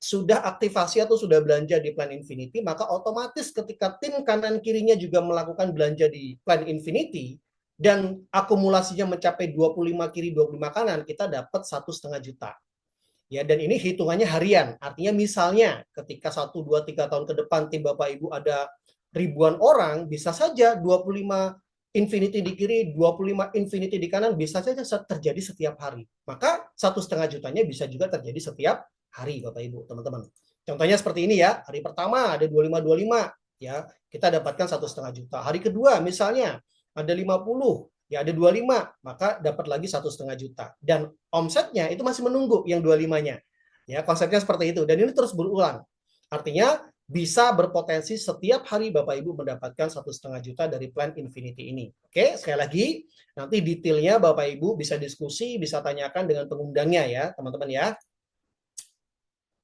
sudah aktivasi atau sudah belanja di plan infinity, maka otomatis ketika tim kanan kirinya juga melakukan belanja di plan infinity dan akumulasinya mencapai 25 kiri 25 kanan, kita dapat 1,5 juta. Ya, dan ini hitungannya harian. Artinya misalnya ketika 1 2 3 tahun ke depan tim Bapak Ibu ada ribuan orang, bisa saja 25 infinity di kiri, 25 infinity di kanan bisa saja terjadi setiap hari. Maka 1,5 jutanya bisa juga terjadi setiap hari Bapak Ibu, teman-teman. Contohnya seperti ini ya, hari pertama ada 25 ya, kita dapatkan 1,5 juta. Hari kedua misalnya ada 50, ya ada 25, maka dapat lagi 1,5 juta. Dan omsetnya itu masih menunggu yang 25-nya. Ya, konsepnya seperti itu. Dan ini terus berulang. Artinya bisa berpotensi setiap hari Bapak Ibu mendapatkan 1,5 juta dari plan Infinity ini. Oke, sekali lagi, nanti detailnya Bapak Ibu bisa diskusi, bisa tanyakan dengan pengundangnya ya, teman-teman ya.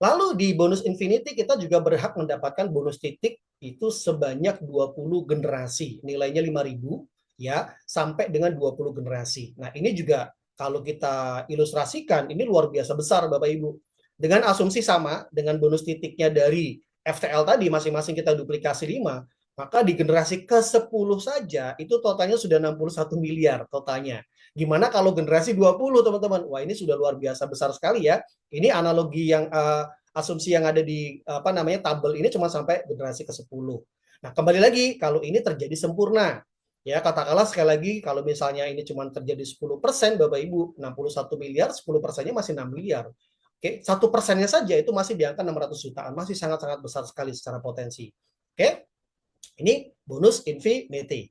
Lalu di bonus Infinity kita juga berhak mendapatkan bonus titik itu sebanyak 20 generasi, nilainya 5.000 ya, sampai dengan 20 generasi. Nah, ini juga kalau kita ilustrasikan, ini luar biasa besar Bapak Ibu. Dengan asumsi sama, dengan bonus titiknya dari FTL tadi, masing-masing kita duplikasi 5, maka di generasi ke-10 saja, itu totalnya sudah 61 miliar totalnya. Gimana kalau generasi 20, teman-teman? Wah, ini sudah luar biasa besar sekali ya. Ini analogi yang asumsi yang ada di tabel ini cuma sampai generasi ke-10. Nah, kembali lagi kalau ini terjadi sempurna. Ya, katakanlah sekali lagi kalau misalnya ini cuma terjadi 10%, Bapak Ibu, 61 miliar, 10%-nya masih 6 miliar. Oke, 1%-nya saja itu masih di angka 600 jutaan, masih sangat-sangat besar sekali secara potensi. Oke, ini bonus Infinity.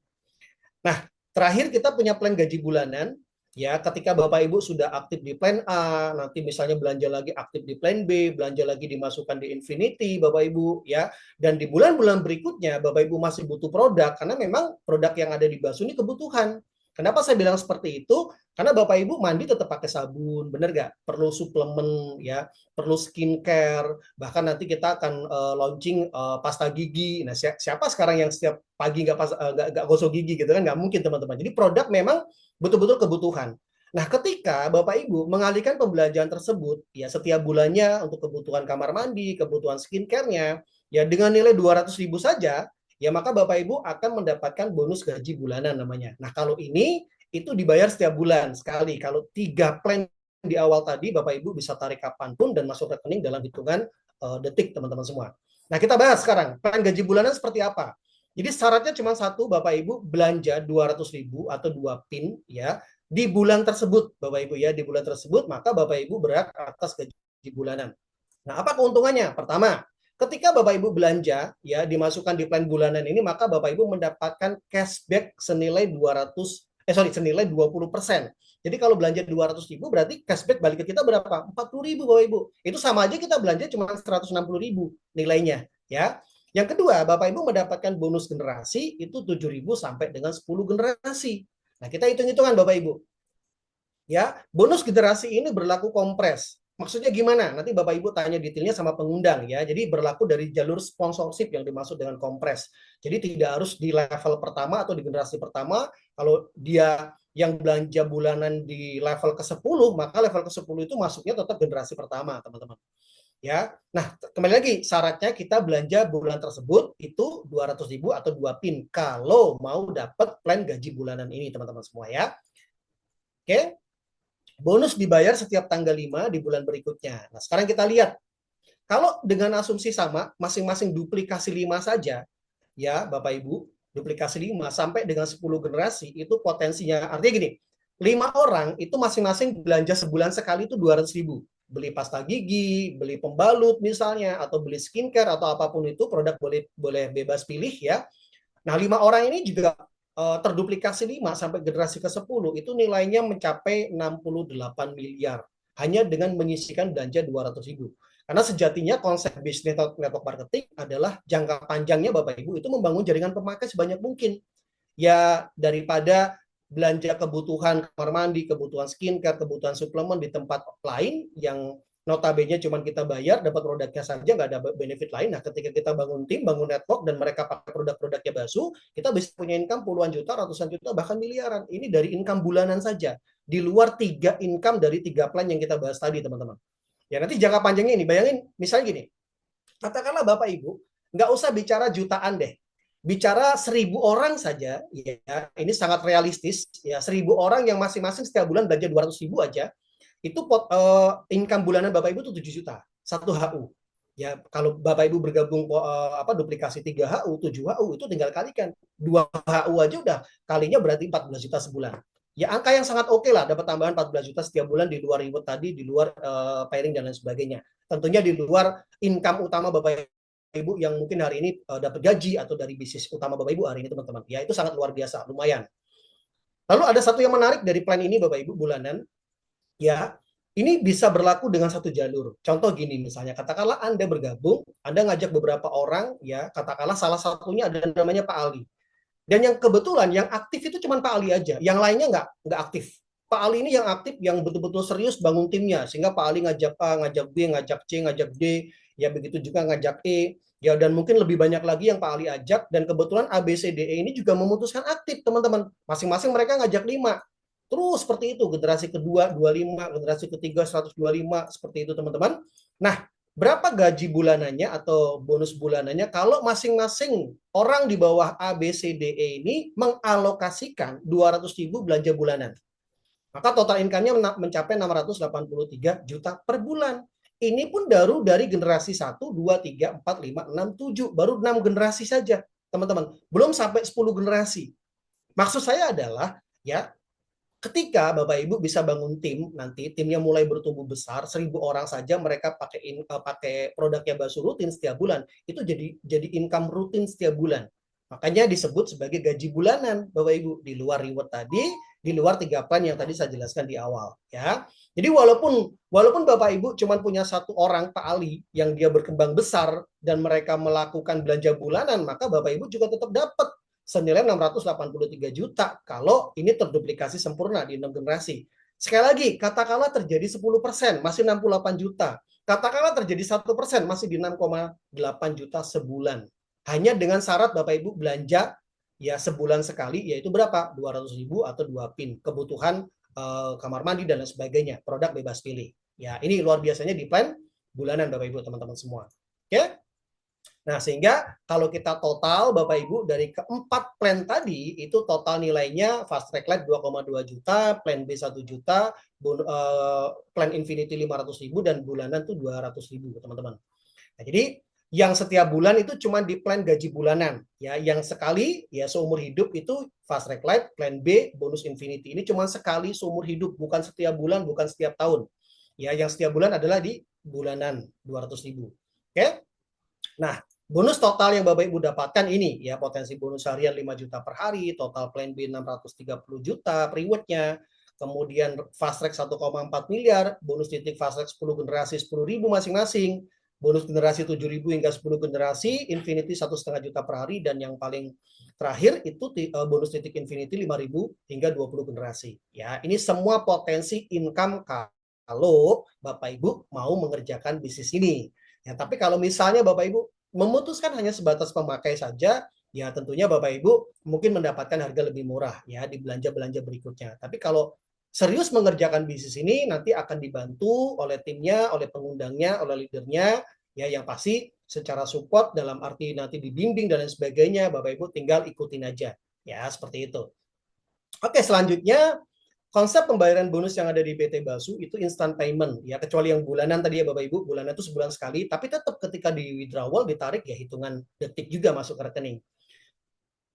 Nah, terakhir kita punya plan gaji bulanan. Ya, ketika Bapak Ibu sudah aktif di plan A, nanti misalnya belanja lagi aktif di plan B, belanja lagi dimasukkan di Infinity, Bapak Ibu, ya. Dan di bulan-bulan berikutnya, Bapak Ibu masih butuh produk, karena memang produk yang ada di Basu ini kebutuhan. Kenapa saya bilang seperti itu? Karena Bapak Ibu mandi tetap pakai sabun, bener nggak? Perlu suplemen, ya, perlu skincare, bahkan nanti kita akan launching pasta gigi. Nah, siapa sekarang yang setiap pagi nggak gosok gigi gitu kan? Nggak mungkin teman-teman. Jadi produk memang betul-betul kebutuhan. Nah, ketika Bapak Ibu mengalihkan pembelanjaan tersebut, ya setiap bulannya untuk kebutuhan kamar mandi, kebutuhan skincare-nya, ya dengan nilai 200.000 saja, ya maka Bapak Ibu akan mendapatkan bonus gaji bulanan namanya. Nah, kalau ini itu dibayar setiap bulan sekali. Kalau 3 plan di awal tadi, Bapak Ibu bisa tarik kapanpun dan masuk rekening dalam hitungan detik, teman-teman semua. Nah, kita bahas sekarang, plan gaji bulanan seperti apa? Jadi syaratnya cuma satu, Bapak Ibu belanja 200.000 atau 2 PIN ya di bulan tersebut, Bapak Ibu ya, di bulan tersebut, maka Bapak Ibu berhak atas gaji bulanan. Nah, apa keuntungannya? Pertama, ketika Bapak Ibu belanja ya dimasukkan di plan bulanan ini, maka Bapak Ibu mendapatkan cashback senilai 20%. Jadi kalau belanja 200.000 berarti cashback balik ke kita berapa? 40.000 Bapak Ibu. Itu sama aja kita belanja cuma 160.000 nilainya ya. Yang kedua, Bapak Ibu mendapatkan bonus generasi itu 7.000 sampai dengan 10 generasi. Nah, kita hitung-hitungan Bapak Ibu. Ya, bonus generasi ini berlaku kompres. Maksudnya gimana? Nanti Bapak Ibu tanya detailnya sama pengundang ya. Jadi berlaku dari jalur sponsorship yang dimaksud dengan kompres. Jadi tidak harus di level pertama atau di generasi pertama. Kalau dia yang belanja bulanan di level ke-10, maka level ke-10 itu masuknya tetap generasi pertama, teman-teman. Ya, nah kembali lagi syaratnya kita belanja bulan tersebut itu 200.000 atau 2 PIN kalau mau dapat plan gaji bulanan ini, teman-teman semua ya. Oke. Bonus dibayar setiap tanggal 5 di bulan berikutnya. Nah, sekarang kita lihat. Kalau dengan asumsi sama, masing-masing duplikasi 5 saja, ya Bapak Ibu, duplikasi 5 sampai dengan 10 generasi, itu potensinya, artinya gini, 5 orang itu masing-masing belanja sebulan sekali itu 200.000. Beli pasta gigi, beli pembalut misalnya, atau beli skincare, atau apapun itu, produk boleh bebas pilih ya. Nah, 5 orang ini juga terduplikasi 5 sampai generasi ke-10 itu nilainya mencapai 68 miliar hanya dengan menyisikan belanja 200.000. Karena sejatinya konsep bisnis network marketing adalah jangka panjangnya Bapak Ibu itu membangun jaringan pemakai sebanyak mungkin. Ya daripada belanja kebutuhan kamar mandi, kebutuhan skincare, kebutuhan suplemen di tempat lain yang notabene cuma kita bayar, dapat produknya saja, nggak ada benefit lain. Nah, ketika kita bangun tim, bangun network, dan mereka pakai produk-produknya Basu, kita bisa punya income puluhan juta, ratusan juta, bahkan miliaran. Ini dari income bulanan saja. Di luar 3 income dari 3 plan yang kita bahas tadi, teman-teman. Ya, nanti jangka panjangnya ini, bayangin, misalnya gini, katakanlah Bapak Ibu, nggak usah bicara jutaan deh, bicara 1.000 orang saja, ya ini sangat realistis, ya 1.000 orang yang masing-masing setiap bulan belanja 200.000 aja, itu income bulanan Bapak Ibu itu 7 juta, 1 HU. Ya, kalau Bapak Ibu bergabung duplikasi 3 HU, 7 HU itu tinggal kalikan. 2 HU aja udah kalinya berarti 14 juta sebulan. Ya angka yang sangat oke lah, dapat tambahan 14 juta setiap bulan di luar reward tadi, di luar pairing dan lain sebagainya. Tentunya di luar income utama Bapak Ibu yang mungkin hari ini dapat gaji atau dari bisnis utama Bapak Ibu hari ini teman-teman. Ya itu sangat luar biasa, lumayan. Lalu ada satu yang menarik dari plan ini Bapak Ibu bulanan, ya ini bisa berlaku dengan satu jalur. Contoh gini misalnya, katakanlah Anda bergabung, Anda ngajak beberapa orang, ya katakanlah salah satunya ada namanya Pak Ali. Dan yang kebetulan yang aktif itu cuma Pak Ali aja, yang lainnya nggak aktif. Pak Ali ini yang aktif, yang betul-betul serius bangun timnya, sehingga Pak Ali ngajak A, ngajak B, ngajak C, ngajak D, ya begitu juga ngajak E, ya dan mungkin lebih banyak lagi yang Pak Ali ajak, dan kebetulan A, B, C, D, E ini juga memutuskan aktif teman-teman. Masing-masing mereka ngajak 5. Terus seperti itu, generasi kedua 25, generasi ketiga 125, seperti itu teman-teman. Nah, berapa gaji bulanannya atau bonus bulanannya kalau masing-masing orang di bawah A, B, C, D, E ini mengalokasikan 200.000 belanja bulanan. Maka total income-nya mencapai 683 juta per bulan. Ini pun baru dari generasi 1, 2, 3, 4, 5, 6, 7. Baru 6 generasi saja, teman-teman. Belum sampai 10 generasi. Maksud saya adalah, ya, ketika Bapak Ibu bisa bangun tim, nanti timnya mulai bertumbuh besar, 1.000 orang saja mereka pakai produknya Basu rutin setiap bulan, itu jadi income rutin setiap bulan. Makanya disebut sebagai gaji bulanan, Bapak Ibu, di luar reward tadi, di luar 3 plan yang tadi saya jelaskan di awal, ya. Jadi walaupun Bapak Ibu cuma punya satu orang Pak Ali yang dia berkembang besar dan mereka melakukan belanja bulanan, maka Bapak Ibu juga tetap dapat senilai 683 juta kalau ini terduplikasi sempurna di 6 generasi. Sekali lagi, katakanlah terjadi 10%, masih 68 juta. Katakanlah terjadi 1%, masih di 6,8 juta sebulan. Hanya dengan syarat Bapak Ibu belanja ya sebulan sekali, yaitu berapa? 200.000 atau 2 PIN. Kebutuhan kamar mandi dan lain sebagainya. Produk bebas pilih. Ya, ini luar biasanya di plan bulanan Bapak Ibu teman-teman semua. Oke? Nah, sehingga kalau kita total Bapak Ibu dari keempat plan tadi itu total nilainya Fast Track Lite 2,2 juta, Plan B 1 juta, Plan Infinity 500.000 dan bulanan tuh 200.000 teman-teman. Nah, jadi yang setiap bulan itu cuma di plan gaji bulanan ya, yang sekali ya seumur hidup itu Fast Track Lite, Plan B, bonus Infinity ini cuma sekali seumur hidup, bukan setiap bulan, bukan setiap tahun. Ya, yang setiap bulan adalah di bulanan 200.000. Oke? Nah, bonus total yang Bapak Ibu dapatkan ini ya, potensi bonus harian 5 juta per hari, total plan B 630 juta rewardnya, kemudian fast track 1,4 miliar, bonus titik fast track 10 generasi 10.000 masing-masing, bonus generasi 7.000 hingga 10 generasi, Infinity 1,5 juta per hari, dan yang paling terakhir itu bonus titik Infinity 5.000 hingga 20 generasi. Ya, ini semua potensi income kalau Bapak Ibu mau mengerjakan bisnis ini. Ya, tapi kalau misalnya Bapak Ibu memutuskan hanya sebatas pemakai saja, ya tentunya Bapak Ibu mungkin mendapatkan harga lebih murah ya di belanja-belanja berikutnya. Tapi kalau serius mengerjakan bisnis ini nanti akan dibantu oleh timnya, oleh pengundangnya, oleh leadernya, ya yang pasti secara support dalam arti nanti dibimbing dan lain sebagainya, Bapak Ibu tinggal ikutin aja. Ya, seperti itu. Oke, selanjutnya konsep pembayaran bonus yang ada di PT Basu itu instant payment ya, kecuali yang bulanan tadi ya Bapak Ibu, bulanan itu sebulan sekali, tapi tetap ketika di withdrawal ditarik ya hitungan detik juga masuk ke rekening.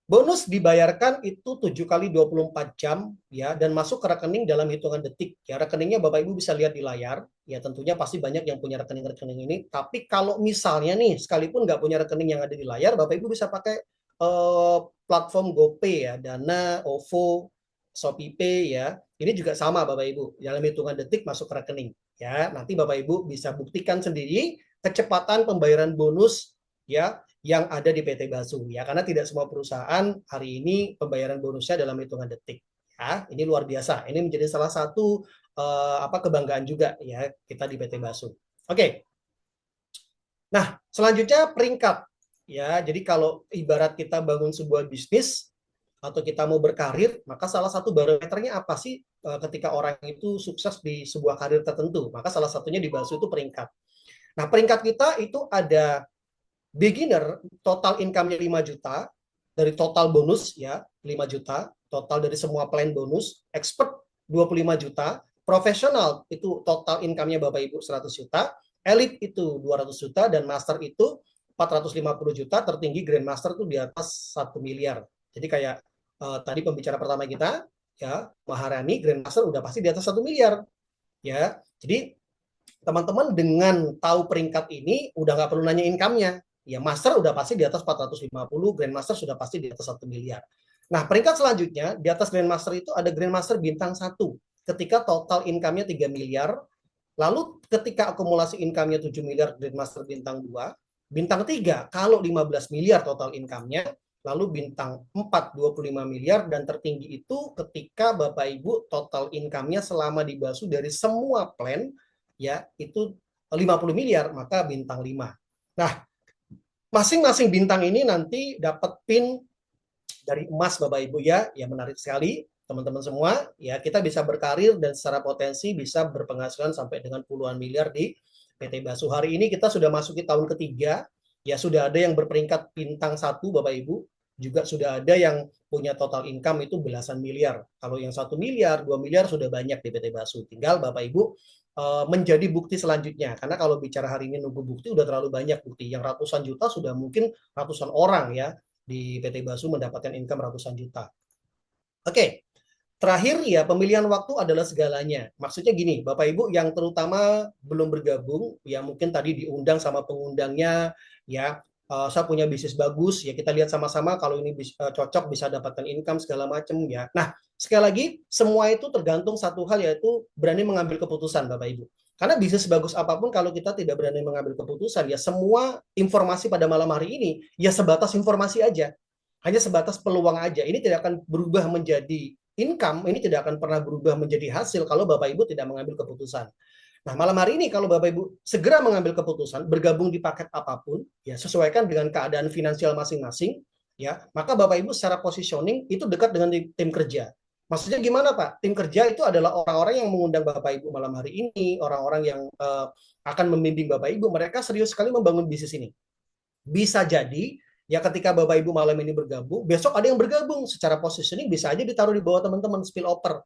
Bonus dibayarkan itu 7 kali 24 jam ya, dan masuk ke rekening dalam hitungan detik ya. Rekeningnya Bapak Ibu bisa lihat di layar ya, tentunya pasti banyak yang punya rekening-rekening ini, tapi kalau misalnya nih sekalipun nggak punya rekening yang ada di layar, Bapak Ibu bisa pakai platform GoPay ya, Dana, OVO, ShopeePay ya. Ini juga sama Bapak Ibu, dalam hitungan detik masuk ke rekening. Ya, nanti Bapak Ibu bisa buktikan sendiri kecepatan pembayaran bonus ya yang ada di PT Basu ya, karena tidak semua perusahaan hari ini pembayaran bonusnya dalam hitungan detik. Ya, ini luar biasa. Ini menjadi salah satu kebanggaan juga ya kita di PT Basu. Oke. Nah, selanjutnya peringkat ya. Jadi kalau ibarat kita bangun sebuah bisnis atau kita mau berkarir, maka salah satu barometernya apa sih ketika orang itu sukses di sebuah karir tertentu? Maka salah satunya di Basu itu peringkat. Nah, peringkat kita itu ada beginner, total income-nya 5 juta, dari total bonus ya, 5 juta, total dari semua plan bonus, expert 25 juta, profesional itu total income-nya Bapak Ibu 100 juta, elite itu 200 juta, dan master itu 450 juta, tertinggi grandmaster itu di atas 1 miliar. Jadi kayak tadi pembicara pertama kita, ya Maharani Grandmaster udah pasti di atas 1 miliar, ya. Jadi teman-teman dengan tahu peringkat ini udah nggak perlu nanya income-nya. Ya Master udah pasti di atas 450, Grandmaster sudah pasti di atas 1 miliar. Nah, peringkat selanjutnya di atas Grandmaster itu ada Grandmaster bintang 1. Ketika total income-nya 3 miliar, lalu ketika akumulasi income-nya 7 miliar Grandmaster bintang 2, bintang 3 kalau 15 miliar total income-nya, lalu bintang 4 25 miliar, dan tertinggi itu ketika Bapak Ibu total income-nya selama di Basu dari semua plan ya itu 50 miliar, maka bintang 5. Nah, masing-masing bintang ini nanti dapat pin dari emas Bapak Ibu ya. Ya menarik sekali teman-teman semua. Ya, kita bisa berkarir dan secara potensi bisa berpenghasilan sampai dengan puluhan miliar di PT Basu. Hari ini kita sudah masuk di tahun ketiga. Ya, sudah ada yang berperingkat bintang 1 Bapak Ibu. Juga sudah ada yang punya total income itu belasan miliar. Kalau yang 1 miliar, 2 miliar sudah banyak di PT Basu. Tinggal Bapak Ibu menjadi bukti selanjutnya. Karena kalau bicara hari ini nunggu bukti udah terlalu banyak bukti. Yang ratusan juta sudah mungkin ratusan orang ya di PT Basu mendapatkan income ratusan juta. Oke, terakhir ya pemilihan waktu adalah segalanya. Maksudnya gini, Bapak Ibu yang terutama belum bergabung, ya mungkin tadi diundang sama pengundangnya, ya saya punya bisnis bagus, ya kita lihat sama-sama kalau ini cocok bisa dapatkan income segala macam ya. Nah, sekali lagi semua itu tergantung satu hal yaitu berani mengambil keputusan Bapak Ibu. Karena bisnis bagus apapun kalau kita tidak berani mengambil keputusan, ya semua informasi pada malam hari ini ya sebatas informasi aja. Hanya sebatas peluang aja. Ini tidak akan berubah menjadi income, ini tidak akan pernah berubah menjadi hasil kalau Bapak Ibu tidak mengambil keputusan. Nah, malam hari ini kalau Bapak Ibu segera mengambil keputusan, bergabung di paket apapun, ya sesuaikan dengan keadaan finansial masing-masing, ya, maka Bapak Ibu secara positioning itu dekat dengan tim kerja. Maksudnya gimana Pak? Tim kerja itu adalah orang-orang yang mengundang Bapak Ibu malam hari ini, orang-orang yang akan membimbing Bapak Ibu, mereka serius sekali membangun bisnis ini. Bisa jadi ya ketika Bapak Ibu malam ini bergabung, besok ada yang bergabung secara positioning bisa aja ditaruh di bawah teman-teman spillover.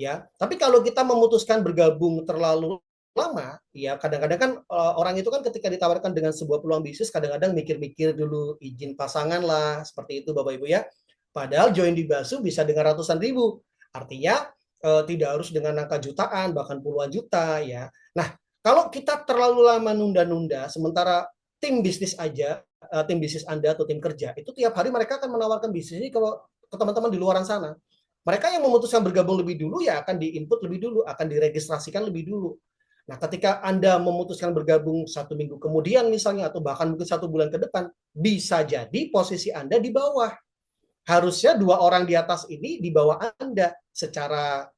Ya, tapi kalau kita memutuskan bergabung terlalu lama, ya kadang-kadang kan orang itu kan ketika ditawarkan dengan sebuah peluang bisnis kadang-kadang mikir-mikir dulu izin pasangan lah, seperti itu Bapak Ibu ya. Padahal join di Basu bisa dengan ratusan ribu. Artinya tidak harus dengan angka jutaan, bahkan puluhan juta ya. Nah, kalau kita terlalu lama nunda-nunda, sementara tim bisnis aja, tim bisnis Anda atau tim kerja, itu tiap hari mereka akan menawarkan bisnis ini ke teman-teman di luaran sana. Mereka yang memutuskan bergabung lebih dulu ya akan di-input lebih dulu, akan diregistrasikan lebih dulu. Nah, ketika Anda memutuskan bergabung 1 minggu kemudian misalnya, atau bahkan mungkin 1 bulan ke depan, bisa jadi posisi Anda di bawah. Harusnya 2 orang di atas ini di bawah Anda. Secara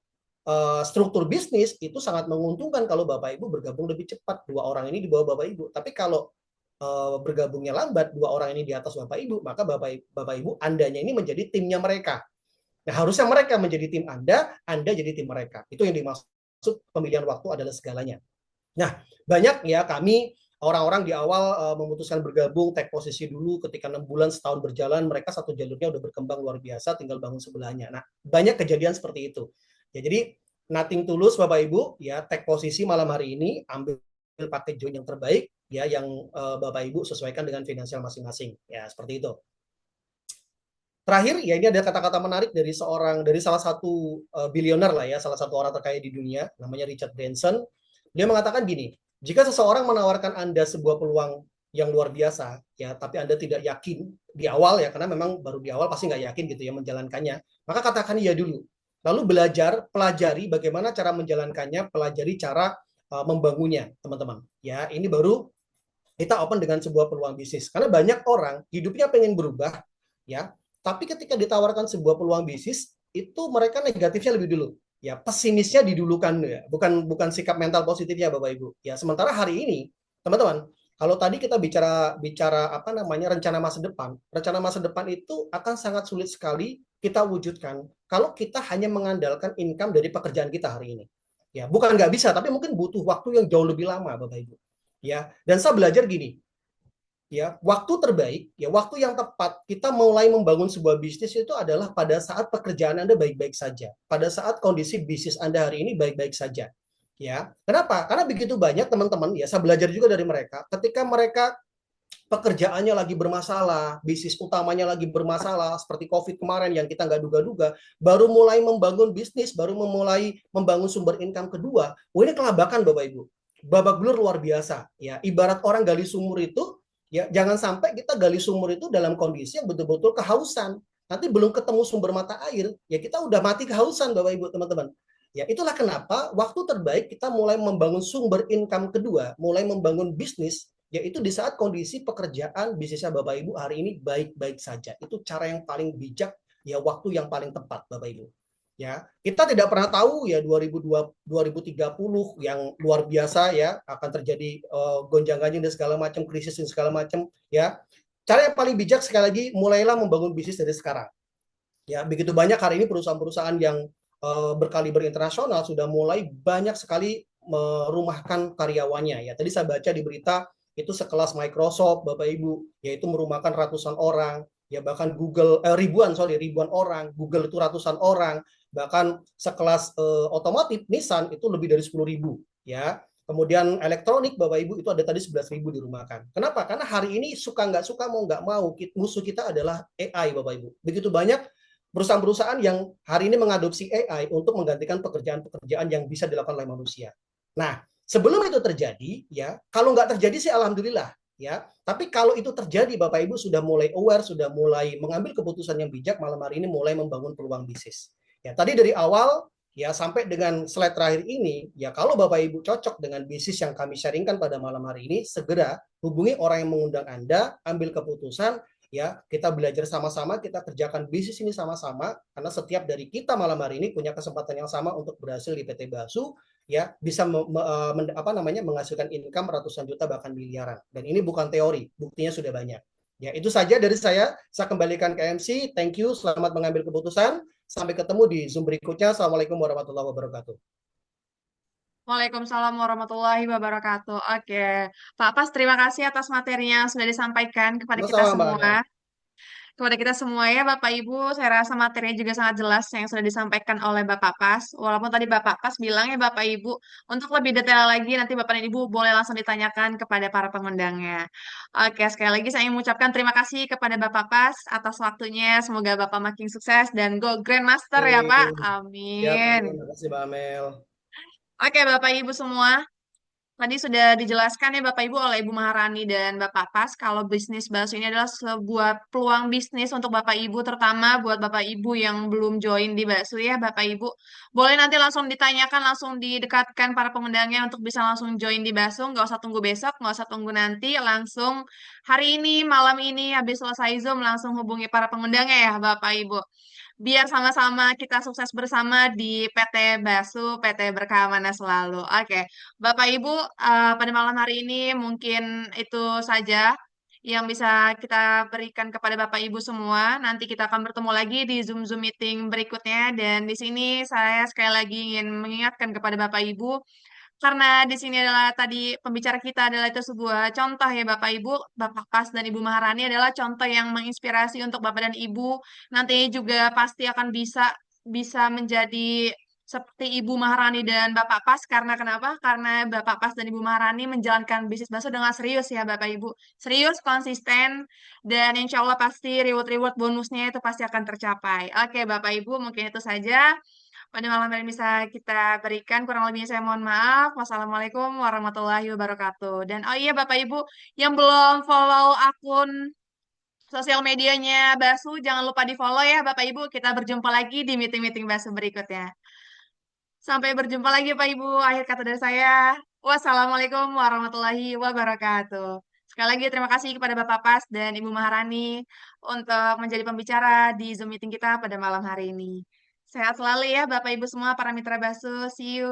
struktur bisnis itu sangat menguntungkan kalau Bapak Ibu bergabung lebih cepat. 2 orang ini di bawah Bapak Ibu. Tapi kalau bergabungnya lambat, 2 orang ini di atas Bapak Ibu, maka Bapak Ibu Andanya ini menjadi timnya mereka. Nah, harusnya mereka menjadi tim Anda jadi tim mereka. Itu yang dimaksud pemilihan waktu adalah segalanya. Nah, banyak ya kami orang-orang di awal memutuskan bergabung, take posisi dulu ketika 6 bulan, setahun berjalan, mereka satu jalurnya udah berkembang luar biasa, tinggal bangun sebelahnya. Nah, banyak kejadian seperti itu. Ya, jadi nothing tulus Bapak Ibu, ya take posisi malam hari ini, ambil paket join yang terbaik, ya yang Bapak Ibu sesuaikan dengan finansial masing-masing. Ya, seperti itu. Terakhir ya ini ada kata-kata menarik dari salah satu bilioner lah ya, salah satu orang terkaya di dunia, namanya Richard Branson. Dia mengatakan gini, jika seseorang menawarkan Anda sebuah peluang yang luar biasa, ya tapi Anda tidak yakin di awal ya, karena memang baru di awal pasti nggak yakin gitu ya menjalankannya, maka katakan iya dulu. Lalu pelajari bagaimana cara menjalankannya, pelajari cara membangunnya, teman-teman. Ya, ini baru kita open dengan sebuah peluang bisnis. Karena banyak orang hidupnya pengen berubah, ya, tapi ketika ditawarkan sebuah peluang bisnis, itu mereka negatifnya lebih dulu. Ya, pesimisnya didulukan ya. Bukan sikap mental positifnya Bapak Ibu. Ya, sementara hari ini, teman-teman, kalau tadi kita bicara apa namanya rencana masa depan. Rencana masa depan itu akan sangat sulit sekali kita wujudkan kalau kita hanya mengandalkan income dari pekerjaan kita hari ini. Ya, bukan nggak bisa, tapi mungkin butuh waktu yang jauh lebih lama Bapak Ibu. Ya, dan saya belajar gini, ya waktu terbaik, ya waktu yang tepat kita mulai membangun sebuah bisnis itu adalah pada saat pekerjaan Anda baik-baik saja, pada saat kondisi bisnis Anda hari ini baik-baik saja. Ya, kenapa? Karena begitu banyak teman-teman, ya saya belajar juga dari mereka, ketika mereka pekerjaannya lagi bermasalah, bisnis utamanya lagi bermasalah, seperti COVID kemarin yang kita nggak duga-duga, baru mulai membangun bisnis, baru memulai membangun sumber income kedua, ini kelabakan Bapak Ibu. Babak belur luar biasa. Ya, ibarat orang gali sumur itu, ya jangan sampai kita gali sumur itu dalam kondisi yang betul-betul kehausan. Nanti belum ketemu sumber mata air, ya kita udah mati kehausan Bapak Ibu teman-teman. Ya, itulah kenapa waktu terbaik kita mulai membangun sumber income kedua, mulai membangun bisnis, yaitu di saat kondisi pekerjaan bisnisnya Bapak Ibu hari ini baik-baik saja. Itu cara yang paling bijak, ya waktu yang paling tepat Bapak Ibu. Ya, kita tidak pernah tahu ya 2030 yang luar biasa ya akan terjadi gonjang-ganjing dan segala macam, krisis dan segala macam ya. Cara yang paling bijak sekali lagi mulailah membangun bisnis dari sekarang. Ya, begitu banyak hari ini perusahaan-perusahaan yang berkaliber internasional sudah mulai banyak sekali merumahkan karyawannya ya. Tadi saya baca di berita itu sekelas Microsoft Bapak Ibu yaitu merumahkan ratusan orang, ya bahkan Google ribuan orang, Google itu ratusan orang, bahkan sekelas otomotif Nissan itu lebih dari 10.000 ya. Kemudian elektronik Bapak Ibu itu ada tadi 11.000 dirumahkan. Kenapa? Karena hari ini suka nggak suka mau nggak mau musuh kita adalah AI Bapak Ibu. Begitu banyak perusahaan-perusahaan yang hari ini mengadopsi AI untuk menggantikan pekerjaan-pekerjaan yang bisa dilakukan oleh manusia. Nah, sebelum itu terjadi, ya, kalau nggak terjadi sih alhamdulillah, ya. Tapi kalau itu terjadi, Bapak Ibu sudah mulai aware, sudah mulai mengambil keputusan yang bijak malam hari ini mulai membangun peluang bisnis. Ya, tadi dari awal ya sampai dengan slide terakhir ini, ya kalau Bapak Ibu cocok dengan bisnis yang kami sharingkan pada malam hari ini, segera hubungi orang yang mengundang Anda, ambil keputusan, ya kita belajar sama-sama, kita kerjakan bisnis ini sama-sama karena setiap dari kita malam hari ini punya kesempatan yang sama untuk berhasil di PT Basu, ya bisa menghasilkan income ratusan juta bahkan miliaran, dan ini bukan teori, buktinya sudah banyak. Ya itu saja dari saya kembalikan ke MC. Thank you, selamat mengambil keputusan, sampai ketemu di Zoom berikutnya. Assalamualaikum warahmatullahi wabarakatuh. Waalaikumsalam warahmatullahi wabarakatuh. Oke, Pak Pas, terima kasih atas materinya yang sudah disampaikan kepada kita Sama-sama Mbak Amel. semua. Kepada kita semua ya, Bapak Ibu, saya rasa materinya juga sangat jelas yang sudah disampaikan oleh Bapak Pas. Walaupun tadi Bapak Pas bilang ya Bapak Ibu, untuk lebih detail lagi nanti Bapak dan Ibu boleh langsung ditanyakan kepada para pengundangnya. Oke, sekali lagi saya ingin mengucapkan terima kasih kepada Bapak Pas atas waktunya. Semoga Bapak makin sukses dan go Grandmaster ya Pak. Siap, Amin. amin. Terima kasih Mbak Amel. Oke, Bapak Ibu semua. Tadi sudah dijelaskan ya Bapak Ibu oleh Ibu Maharani dan Bapak Pas kalau bisnis bakso ini adalah sebuah peluang bisnis untuk Bapak Ibu, terutama buat Bapak Ibu yang belum join di bakso ya Bapak Ibu. Boleh nanti langsung ditanyakan, langsung didekatkan para pengundangnya untuk bisa langsung join di bakso, nggak usah tunggu besok, nggak usah tunggu nanti, langsung hari ini, malam ini, habis selesai Zoom, langsung hubungi para pengundangnya ya Bapak Ibu. Biar sama-sama kita sukses bersama di PT Basu, PT Berkah Mana Selalu. Oke. Bapak Ibu, pada malam hari ini mungkin itu saja yang bisa kita berikan kepada Bapak Ibu semua. Nanti kita akan bertemu lagi di Zoom-Zoom meeting berikutnya. Dan di sini saya sekali lagi ingin mengingatkan kepada Bapak Ibu, karena di sini adalah tadi pembicara kita adalah itu sebuah contoh ya Bapak Ibu, Bapak Pas dan Ibu Maharani adalah contoh yang menginspirasi untuk Bapak dan Ibu. Nantinya juga pasti akan bisa bisa menjadi seperti Ibu Maharani dan Bapak Pas, karena kenapa? Karena Bapak Pas dan Ibu Maharani menjalankan bisnis bakso dengan serius ya Bapak Ibu. Serius, konsisten, dan insya Allah pasti reward-reward bonusnya itu pasti akan tercapai. Oke Bapak Ibu, mungkin itu saja pada malam hari ini bisa kita berikan. Kurang lebihnya saya mohon maaf. Wassalamualaikum warahmatullahi wabarakatuh. Dan oh iya Bapak Ibu, yang belum follow akun sosial medianya Basu, jangan lupa di follow ya Bapak Ibu. Kita berjumpa lagi di meeting-meeting Basu berikutnya. Sampai berjumpa lagi Pak Ibu. Akhir kata dari saya, wassalamualaikum warahmatullahi wabarakatuh. Sekali lagi terima kasih kepada Bapak Pas dan Ibu Maharani untuk menjadi pembicara di Zoom meeting kita pada malam hari ini. Sehat selalu ya Bapak Ibu semua para mitra Basu. See you.